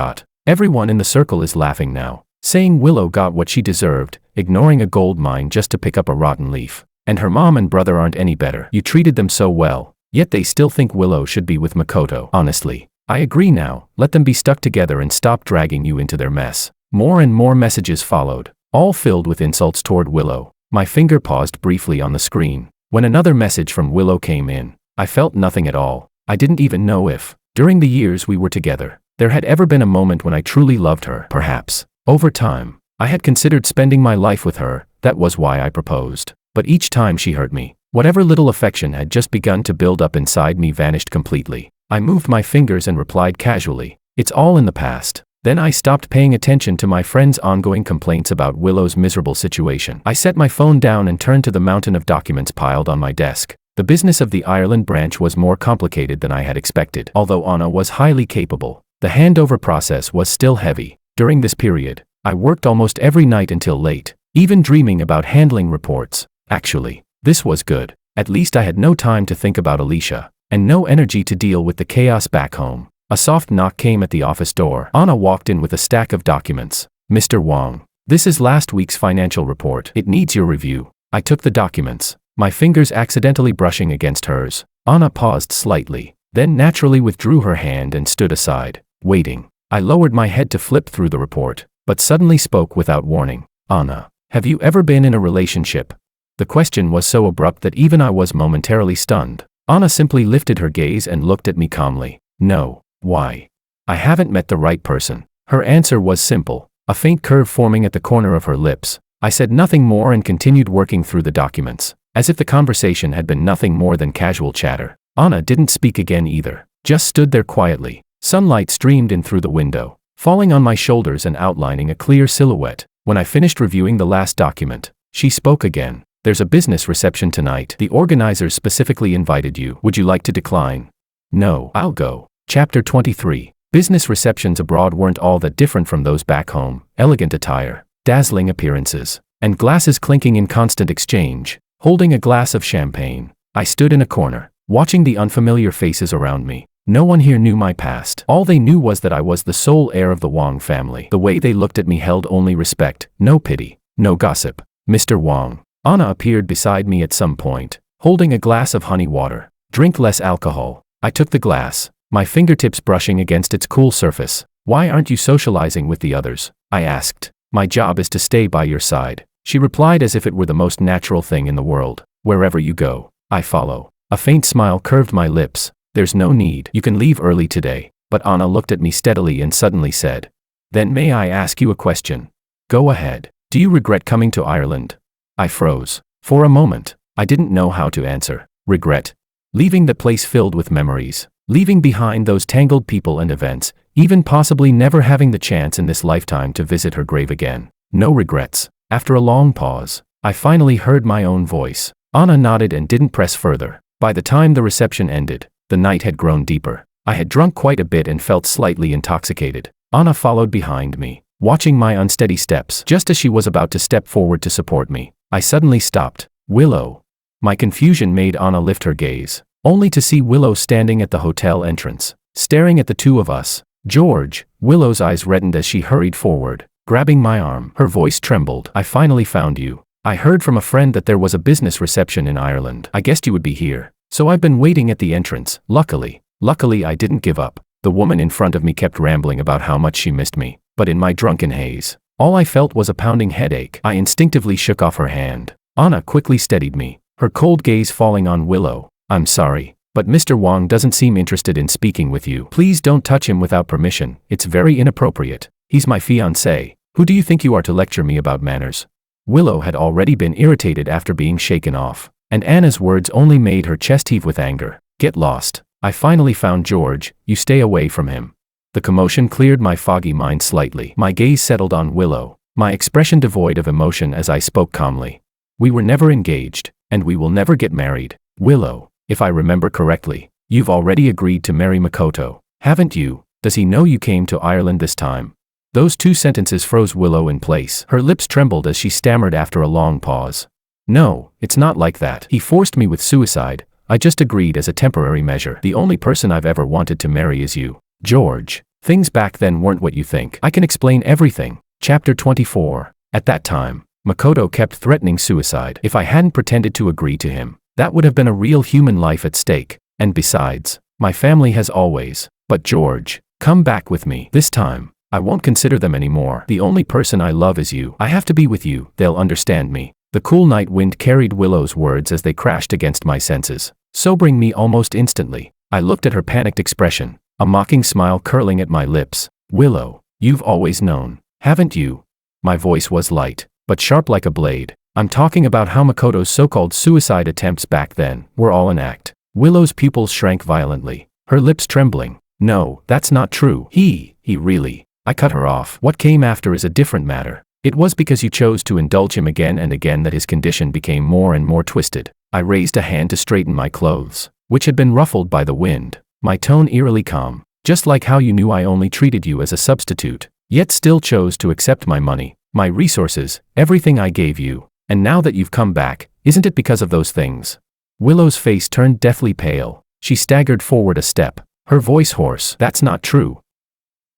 Everyone in the circle is laughing now, saying Willow got what she deserved, ignoring a gold mine just to pick up a rotten leaf. And her mom and brother aren't any better. You treated them so well, yet they still think Willow should be with Makoto. Honestly, I agree now. Let them be stuck together and stop dragging you into their mess. More and more messages followed, all filled with insults toward Willow. My finger paused briefly on the screen. When another message from Willow came in, I felt nothing at all. I didn't even know if, during the years we were together, there had ever been a moment when I truly loved her. Perhaps, over time, I had considered spending my life with her. That was why I proposed. But each time she hurt me, whatever little affection had just begun to build up inside me vanished completely. I moved my fingers and replied casually, "It's all in the past." Then I stopped paying attention to my friend's ongoing complaints about Willow's miserable situation. I set my phone down and turned to the mountain of documents piled on my desk. The business of the Ireland branch was more complicated than I had expected. Although Anna was highly capable, the handover process was still heavy. During this period, I worked almost every night until late, even dreaming about handling reports. Actually, this was good. At least I had no time to think about Alicia, and no energy to deal with the chaos back home. A soft knock came at the office door. Anna walked in with a stack of documents. "Mr. Wong, this is last week's financial report. It needs your review." I took the documents, my fingers accidentally brushing against hers. Anna paused slightly, then naturally withdrew her hand and stood aside, waiting. I lowered my head to flip through the report, but suddenly spoke without warning. "Anna, have you ever been in a relationship?" The question was so abrupt that even I was momentarily stunned. Anna simply lifted her gaze and looked at me calmly. "No." "Why?" "I haven't met the right person." Her answer was simple, a faint curve forming at the corner of her lips. I said nothing more and continued working through the documents, as if the conversation had been nothing more than casual chatter. Anna didn't speak again either, just stood there quietly. Sunlight streamed in through the window, falling on my shoulders and outlining a clear silhouette. When I finished reviewing the last document, she spoke again. "There's a business reception tonight. The organizers specifically invited you. Would you like to decline?" "No, I'll go." Chapter 23. Business receptions abroad weren't all that different from those back home. Elegant attire, dazzling appearances, and glasses clinking in constant exchange. Holding a glass of champagne, I stood in a corner, watching the unfamiliar faces around me. No one here knew my past. All they knew was that I was the sole heir of the Wong family. The way they looked at me held only respect, no pity, no gossip. "Mr. Wong." Anna appeared beside me at some point, holding a glass of honey water. "Drink less alcohol." I took the glass, my fingertips brushing against its cool surface. "Why aren't you socializing with the others?" I asked. "My job is to stay by your side," she replied as if it were the most natural thing in the world. "Wherever you go, I follow." A faint smile curved my lips. "There's no need. You can leave early today." But Anna looked at me steadily and suddenly said, "Then may I ask you a question?" "Go ahead." "Do you regret coming to Ireland?" I froze. For a moment, I didn't know how to answer. Regret? Leaving the place filled with memories, leaving behind those tangled people and events, even possibly never having the chance in this lifetime to visit her grave again. No regrets. After a long pause, I finally heard my own voice. Anna nodded and didn't press further. By the time the reception ended, the night had grown deeper. I had drunk quite a bit and felt slightly intoxicated. Anna followed behind me, watching my unsteady steps. Just as she was about to step forward to support me, I suddenly stopped. "Willow." My confusion made Anna lift her gaze, only to see Willow standing at the hotel entrance, staring at the two of us. "George." Willow's eyes reddened as she hurried forward, grabbing my arm. Her voice trembled. "I finally found you. I heard from a friend that there was a business reception in Ireland. I guessed you would be here, so I've been waiting at the entrance. Luckily I didn't give up." The woman in front of me kept rambling about how much she missed me, but in my drunken haze, all I felt was a pounding headache. I instinctively shook off her hand. Anna quickly steadied me, her cold gaze falling on Willow. "I'm sorry, but Mr. Wong doesn't seem interested in speaking with you. Please don't touch him without permission. It's very inappropriate." He's my fiancé. Who do you think you are to lecture me about manners? Willow had already been irritated after being shaken off, and Anna's words only made her chest heave with anger. Get lost. I finally found George, you stay away from him. The commotion cleared my foggy mind slightly. My gaze settled on Willow, my expression devoid of emotion as I spoke calmly. We were never engaged, and we will never get married. Willow, if I remember correctly, you've already agreed to marry Makoto, haven't you? Does he know you came to Ireland this time? Those two sentences froze Willow in place. Her lips trembled as she stammered after a long pause. No, it's not like that. He forced me with suicide. I just agreed as a temporary measure. The only person I've ever wanted to marry is you. George, things back then weren't what you think. I can explain everything. Chapter 24. At that time, Makoto kept threatening suicide. If I hadn't pretended to agree to him, that would have been a real human life at stake. And besides, my family has always. But George, come back with me. This time, I won't consider them anymore. The only person I love is you. I have to be with you. They'll understand me. The cool night wind carried Willow's words as they crashed against my senses, sobering me almost instantly. I looked at her panicked expression, a mocking smile curling at my lips. Willow, you've always known, haven't you? My voice was light, but sharp like a blade. I'm talking about how Makoto's so-called suicide attempts back then were all an act. Willow's pupils shrank violently, her lips trembling. No, that's not true. He really. I cut her off. What came after is a different matter. It was because you chose to indulge him again and again that his condition became more and more twisted. I raised a hand to straighten my clothes, which had been ruffled by the wind, my tone eerily calm. Just like how you knew I only treated you as a substitute, yet still chose to accept my money, my resources, everything I gave you. And now that you've come back, isn't it because of those things? Willow's face turned deathly pale. She staggered forward a step, her voice hoarse. That's not true.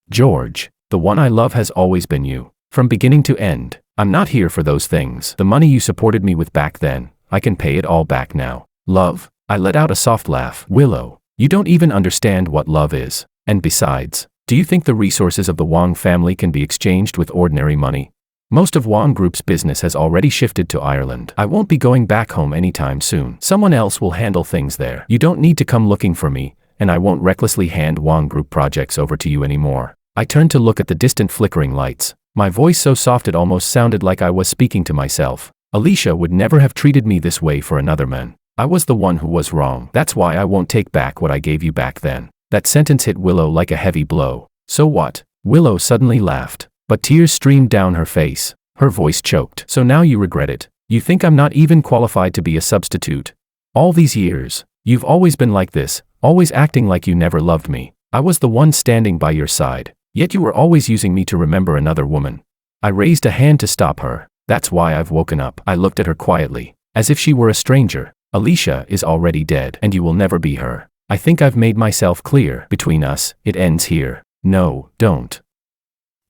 George, the one I love has always been you. From beginning to end, I'm not here for those things. The money you supported me with back then, I can pay it all back now. Love? I let out a soft laugh. Willow, you don't even understand what love is. And besides, do you think the resources of the Wong family can be exchanged with ordinary money? Most of Wong Group's business has already shifted to Ireland. I won't be going back home anytime soon. Someone else will handle things there. You don't need to come looking for me, and I won't recklessly hand Wong Group projects over to you anymore. I turned to look at the distant flickering lights, my voice so soft it almost sounded like I was speaking to myself. Alicia would never have treated me this way for another man. I was the one who was wrong. That's why I won't take back what I gave you back then. That sentence hit Willow like a heavy blow. So what? Willow suddenly laughed, but tears streamed down her face. Her voice choked. So now you regret it. You think I'm not even qualified to be a substitute. All these years, you've always been like this, always acting like you never loved me. I was the one standing by your side. Yet you were always using me to remember another woman. I raised a hand to stop her. That's why I've woken up. I looked at her quietly, as if she were a stranger. Alicia is already dead, and you will never be her. I think I've made myself clear. Between us, it ends here. No, don't.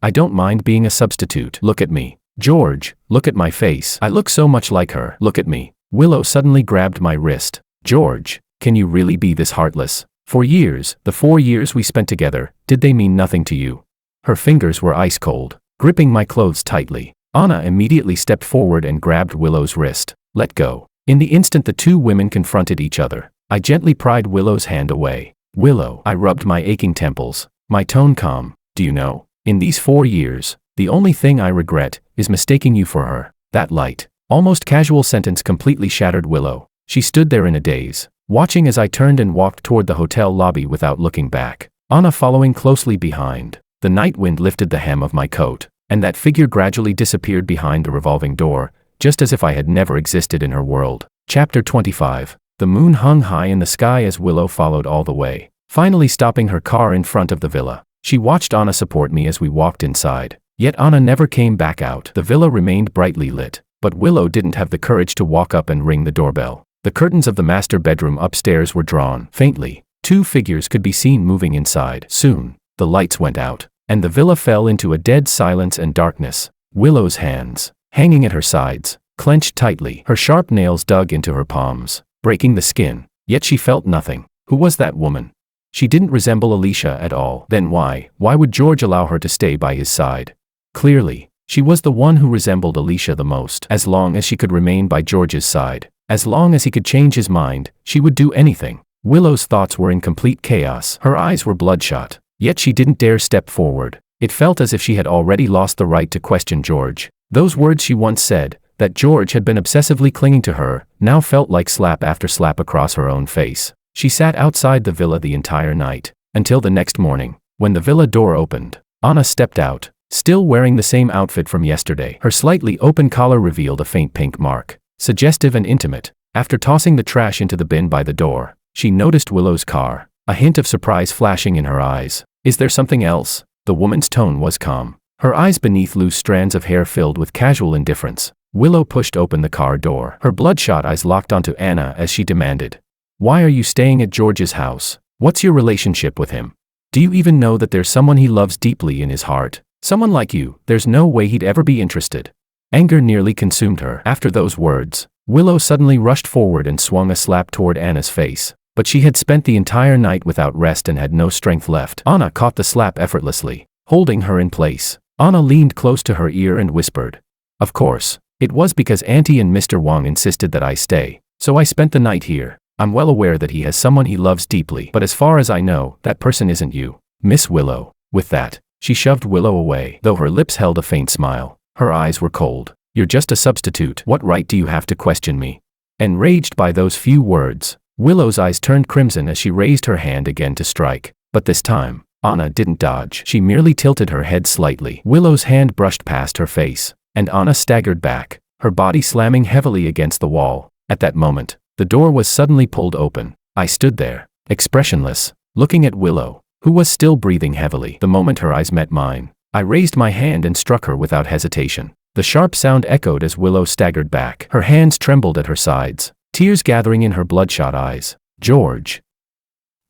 I don't mind being a substitute. Look at me. George, look at my face. I look so much like her. Look at me. Willow suddenly grabbed my wrist. George, can you really be this heartless? For years, the 4 years we spent together, did they mean nothing to you? Her fingers were ice cold, gripping my clothes tightly. Anna immediately stepped forward and grabbed Willow's wrist. Let go. In the instant the two women confronted each other, I gently pried Willow's hand away. Willow, I rubbed my aching temples, my tone calm. Do you know, in these 4 years, the only thing I regret is mistaking you for her. That light, almost casual sentence completely shattered Willow. She stood there in a daze, watching as I turned and walked toward the hotel lobby without looking back, Anna following closely behind. The night wind lifted the hem of my coat, and that figure gradually disappeared behind the revolving door, just as if I had never existed in her world. Chapter 25. The moon hung high in the sky as Willow followed all the way, finally stopping her car in front of the villa. She watched Anna support me as we walked inside, yet Anna never came back out. The villa remained brightly lit, but Willow didn't have the courage to walk up and ring the doorbell. The curtains of the master bedroom upstairs were drawn. Faintly, 2 figures could be seen moving inside. Soon, the lights went out, and the villa fell into a dead silence and darkness. Willow's hands, hanging at her sides, clenched tightly. Her sharp nails dug into her palms, breaking the skin, yet she felt nothing. Who was that woman? She didn't resemble Alicia at all. Then why would George allow her to stay by his side? Clearly, she was the one who resembled Alicia the most. As long as she could remain by George's side, as long as he could change his mind, she would do anything. Willow's thoughts were in complete chaos. Her eyes were bloodshot, yet she didn't dare step forward. It felt as if she had already lost the right to question George. Those words she once said, that George had been obsessively clinging to her, now felt like slap after slap across her own face. She sat outside the villa the entire night, until the next morning, when the villa door opened. Anna stepped out, still wearing the same outfit from yesterday. Her slightly open collar revealed a faint pink mark, suggestive and intimate. After tossing the trash into the bin by the door, she noticed Willow's car, a hint of surprise flashing in her eyes. "Is there something else?" The woman's tone was calm, her eyes beneath loose strands of hair filled with casual indifference. Willow pushed open the car door. Her bloodshot eyes locked onto Anna as she demanded, "Why are you staying at George's house? What's your relationship with him? Do you even know that there's someone he loves deeply in his heart? Someone like you, there's no way he'd ever be interested." Anger nearly consumed her. After those words, Willow suddenly rushed forward and swung a slap toward Anna's face. But she had spent the entire night without rest and had no strength left. Anna caught the slap effortlessly, holding her in place. Anna leaned close to her ear and whispered, "Of course, it was because Auntie and Mr. Wang insisted that I stay, so I spent the night here. I'm well aware that he has someone he loves deeply, but as far as I know, that person isn't you, Miss Willow." With that, she shoved Willow away. Though her lips held a faint smile, her eyes were cold. "You're just a substitute. What right do you have to question me?" Enraged by those few words, Willow's eyes turned crimson as she raised her hand again to strike. But this time, Anna didn't dodge. She merely tilted her head slightly. Willow's hand brushed past her face, and Anna staggered back, her body slamming heavily against the wall. At that moment, the door was suddenly pulled open. I stood there, expressionless, looking at Willow, who was still breathing heavily. The moment her eyes met mine, I raised my hand and struck her without hesitation. The sharp sound echoed as Willow staggered back. Her hands trembled at her sides, tears gathering in her bloodshot eyes. "George."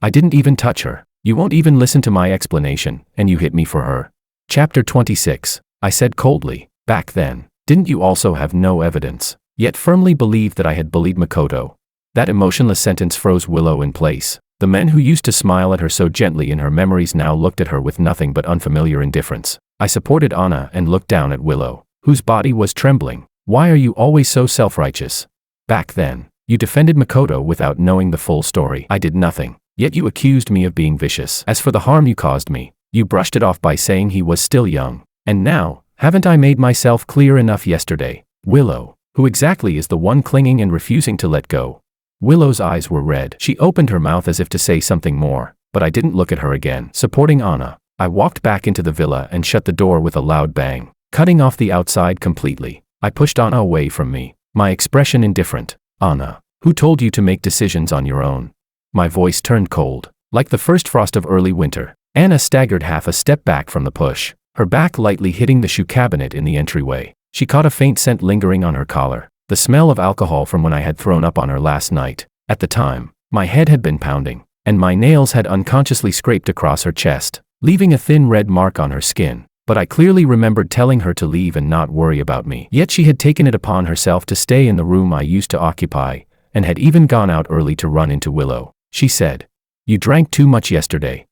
I didn't even touch her. "You won't even listen to my explanation, and you hit me for her." Chapter 26. I said coldly, "Back then, didn't you also have no evidence, yet firmly believe that I had bullied Makoto?" That emotionless sentence froze Willow in place. The men who used to smile at her so gently in her memories now looked at her with nothing but unfamiliar indifference. I supported Anna and looked down at Willow, whose body was trembling. "Why are you always so self-righteous? Back then, you defended Makoto without knowing the full story. I did nothing, yet you accused me of being vicious. As for the harm you caused me, you brushed it off by saying he was still young. And now, haven't I made myself clear enough yesterday? Willow, who exactly is the one clinging and refusing to let go?" Willow's eyes were red. She opened her mouth as if to say something more, but I didn't look at her again. Supporting Anna, I walked back into the villa and shut the door with a loud bang, cutting off the outside completely. I pushed Anna away from me, my expression indifferent. "Anna, who told you to make decisions on your own?" My voice turned cold, like the first frost of early winter. Anna staggered half a step back from the push, her back lightly hitting the shoe cabinet in the entryway. She caught a faint scent lingering on her collar, the smell of alcohol from when I had thrown up on her last night. At the time, my head had been pounding, and my nails had unconsciously scraped across her chest, leaving a thin red mark on her skin. But I clearly remembered telling her to leave and not worry about me. Yet she had taken it upon herself to stay in the room I used to occupy, and had even gone out early to run into Willow. She said, "You drank too much yesterday."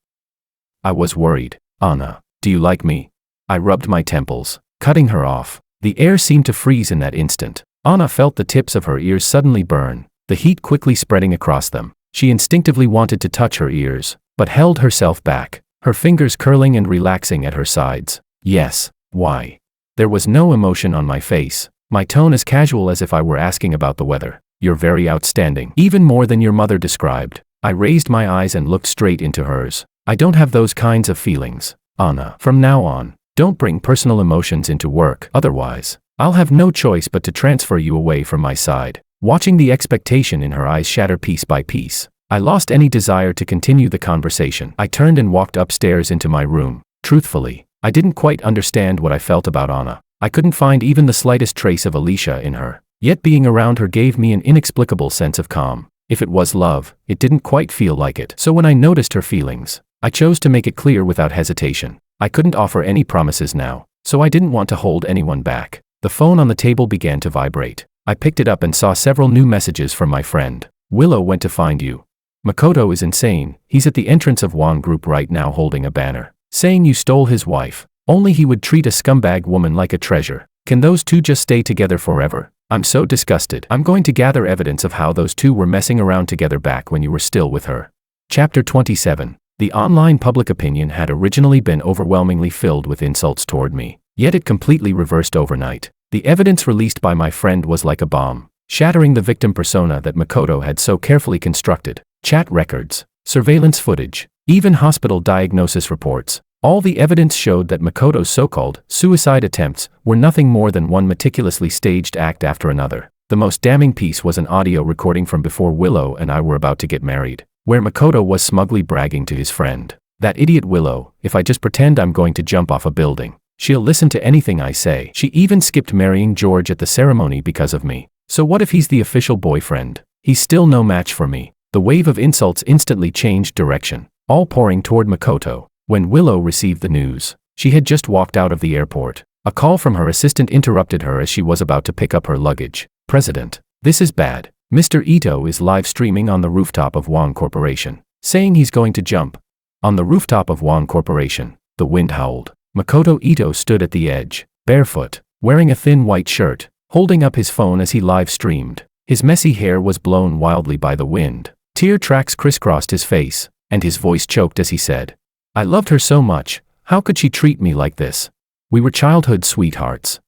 I was worried. "Anna, do you like me?" I rubbed my temples, cutting her off. The air seemed to freeze in that instant. Anna felt the tips of her ears suddenly burn, the heat quickly spreading across them. She instinctively wanted to touch her ears, but held herself back, her fingers curling and relaxing at her sides. "Yes, why?" There was no emotion on my face, my tone as casual as if I were asking about the weather. "You're very outstanding, even more than your mother described." I raised my eyes and looked straight into hers. "I don't have those kinds of feelings, Anna. From now on, don't bring personal emotions into work, otherwise, I'll have no choice but to transfer you away from my side." Watching the expectation in her eyes shatter piece by piece, I lost any desire to continue the conversation. I turned and walked upstairs into my room. Truthfully, I didn't quite understand what I felt about Anna. I couldn't find even the slightest trace of Alicia in her, yet being around her gave me an inexplicable sense of calm. If it was love, it didn't quite feel like it. So when I noticed her feelings, I chose to make it clear without hesitation. I couldn't offer any promises now, so I didn't want to hold anyone back. The phone on the table began to vibrate. I picked it up and saw several new messages from my friend. "Willow went to find you. Makoto is insane. He's at the entrance of Wang Group right now holding a banner, saying you stole his wife. Only he would treat a scumbag woman like a treasure. Can those two just stay together forever? I'm so disgusted. I'm going to gather evidence of how those two were messing around together back when you were still with her." Chapter 27. The online public opinion had originally been overwhelmingly filled with insults toward me, yet it completely reversed overnight. The evidence released by my friend was like a bomb, shattering the victim persona that Makoto had so carefully constructed. Chat records, surveillance footage, even hospital diagnosis reports. All the evidence showed that Makoto's so-called suicide attempts were nothing more than one meticulously staged act after another. The most damning piece was an audio recording from before Willow and I were about to get married, where Makoto was smugly bragging to his friend, "That idiot Willow, if I just pretend I'm going to jump off a building, she'll listen to anything I say. She even skipped marrying George at the ceremony because of me. So what if he's the official boyfriend? He's still no match for me." The wave of insults instantly changed direction, all pouring toward Makoto. When Willow received the news, she had just walked out of the airport. A call from her assistant interrupted her as she was about to pick up her luggage. "President, this is bad. Mr. Ito is live streaming on the rooftop of Wong Corporation, saying he's going to jump." On the rooftop of Wong Corporation, the wind howled. Makoto Ito stood at the edge, barefoot, wearing a thin white shirt, holding up his phone as he live streamed. His messy hair was blown wildly by the wind. Tear tracks crisscrossed his face, and his voice choked as he said, "I loved her so much. How could she treat me like this? We were childhood sweethearts.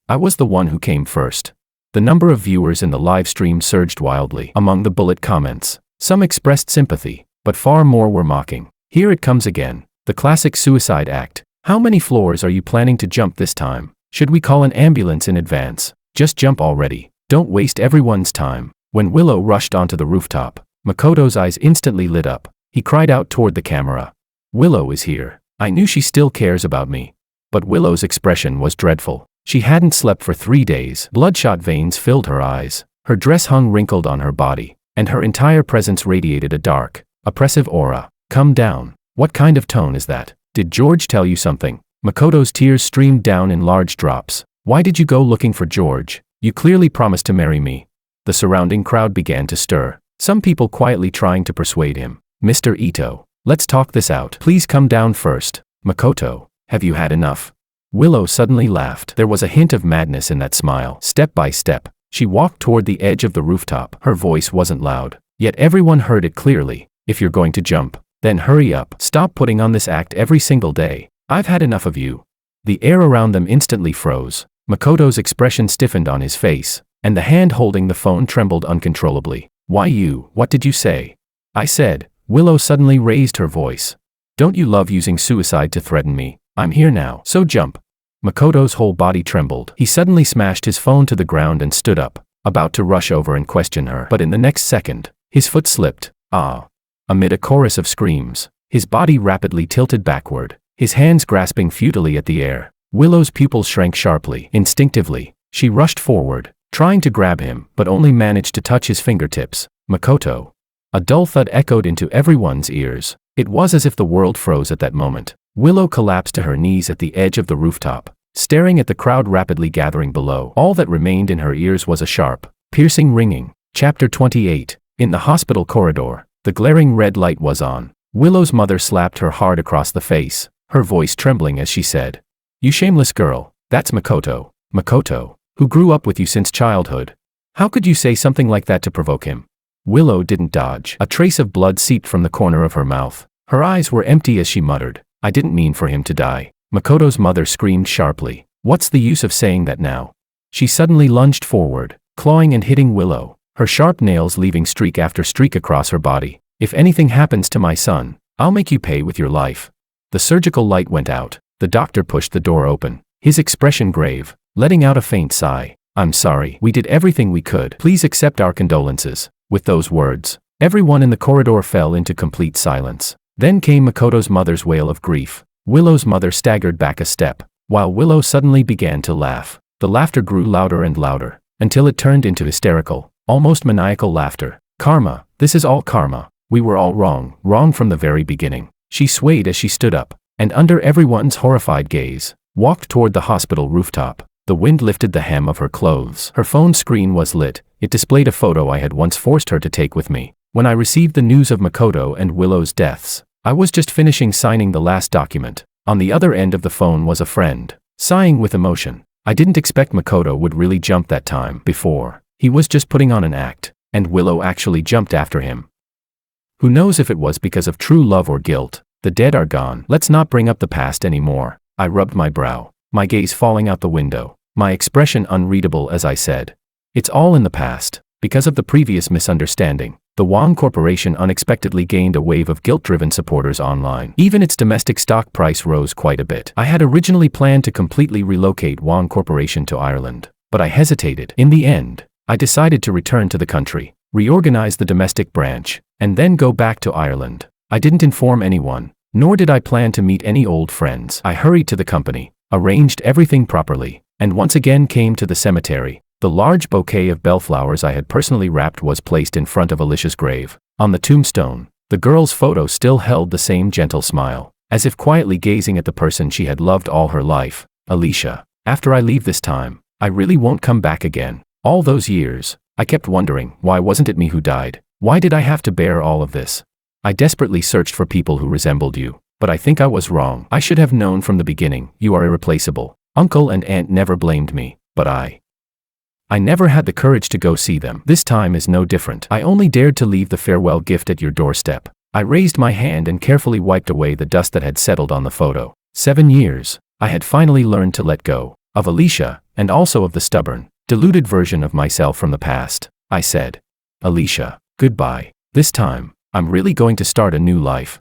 I was the one who came first." The number of viewers in the live stream surged wildly. Among the bullet comments, some expressed sympathy, but far more were mocking. "Here it comes again, the classic suicide act. How many floors are you planning to jump this time? Should we call an ambulance in advance? Just jump already. Don't waste everyone's time." When Willow rushed onto the rooftop, Makoto's eyes instantly lit up. He cried out toward the camera, "Willow is here. I knew she still cares about me." But Willow's expression was dreadful. She hadn't slept for 3 days. Bloodshot veins filled her eyes. Her dress hung wrinkled on her body, and her entire presence radiated a dark, oppressive aura. "Come down. What kind of tone is that? Did George tell you something?" Makoto's tears streamed down in large drops. "Why did you go looking for George? You clearly promised to marry me." The surrounding crowd began to stir, some people quietly trying to persuade him. "Mr. Ito, let's talk this out. Please come down first." "Makoto, have you had enough?" Willow suddenly laughed. There was a hint of madness in that smile. Step by step, she walked toward the edge of the rooftop. Her voice wasn't loud, yet everyone heard it clearly. "If you're going to jump, then hurry up. Stop putting on this act every single day. I've had enough of you." The air around them instantly froze. Makoto's expression stiffened on his face, and the hand holding the phone trembled uncontrollably. "Why you? What did you say?" "I said," Willow suddenly raised her voice, "don't you love using suicide to threaten me? I'm here now, so jump." Makoto's whole body trembled. He suddenly smashed his phone to the ground and stood up, about to rush over and question her. But in the next second, his foot slipped. "Ah!" Amid a chorus of screams, his body rapidly tilted backward, his hands grasping futilely at the air. Willow's pupils shrank sharply. Instinctively, she rushed forward, trying to grab him, but only managed to touch his fingertips. "Makoto." A dull thud echoed into everyone's ears. It was as if the world froze at that moment. Willow collapsed to her knees at the edge of the rooftop, staring at the crowd rapidly gathering below. All that remained in her ears was a sharp, piercing ringing. Chapter 28. In the hospital corridor, the glaring red light was on. Willow's mother slapped her hard across the face, her voice trembling as she said, "You shameless girl, that's Makoto. Makoto, who grew up with you since childhood. How could you say something like that to provoke him?" Willow didn't dodge. A trace of blood seeped from the corner of her mouth. Her eyes were empty as she muttered, "I didn't mean for him to die." Makoto's mother screamed sharply, "What's the use of saying that now?" She suddenly lunged forward, clawing and hitting Willow, her sharp nails leaving streak after streak across her body. "If anything happens to my son, I'll make you pay with your life." The surgical light went out. The doctor pushed the door open, his expression grave, letting out a faint sigh. "I'm sorry. We did everything we could. Please accept our condolences." With those words, everyone in the corridor fell into complete silence. Then came Makoto's mother's wail of grief. Willow's mother staggered back a step, while Willow suddenly began to laugh. The laughter grew louder and louder, until it turned into hysterical, almost maniacal laughter. "Karma, this is all karma. We were all wrong, wrong from the very beginning." She swayed as she stood up, and under everyone's horrified gaze, walked toward the hospital rooftop. The wind lifted the hem of her clothes. Her phone screen was lit. It displayed a photo I had once forced her to take with me. When I received the news of Makoto and Willow's deaths, I was just finishing signing the last document. On the other end of the phone was a friend, sighing with emotion. "I didn't expect Makoto would really jump that time before. He was just putting on an act, and Willow actually jumped after him." Who knows if it was because of true love or guilt? The dead are gone. Let's not bring up the past anymore. I rubbed my brow, my gaze falling out the window, my expression unreadable as I said, "It's all in the past." Because of the previous misunderstanding, the Wang Corporation unexpectedly gained a wave of guilt-driven supporters online. Even its domestic stock price rose quite a bit. I had originally planned to completely relocate Wang Corporation to Ireland, but I hesitated. In the end, I decided to return to the country, reorganize the domestic branch, and then go back to Ireland. I didn't inform anyone, nor did I plan to meet any old friends. I hurried to the company, arranged everything properly, and once again came to the cemetery. The large bouquet of bellflowers I had personally wrapped was placed in front of Alicia's grave. On the tombstone, the girl's photo still held the same gentle smile, as if quietly gazing at the person she had loved all her life. Alicia, after I leave this time, I really won't come back again. All those years, I kept wondering, why wasn't it me who died? Why did I have to bear all of this? I desperately searched for people who resembled you, but I think I was wrong. I should have known from the beginning, you are irreplaceable. Uncle and aunt never blamed me, but I never had the courage to go see them. This time is no different. I only dared to leave the farewell gift at your doorstep. I raised my hand and carefully wiped away the dust that had settled on the photo. 7 years, I had finally learned to let go of Alicia, and also of the stubborn, deluded version of myself from the past. I said, "Alicia, goodbye. This time, I'm really going to start a new life."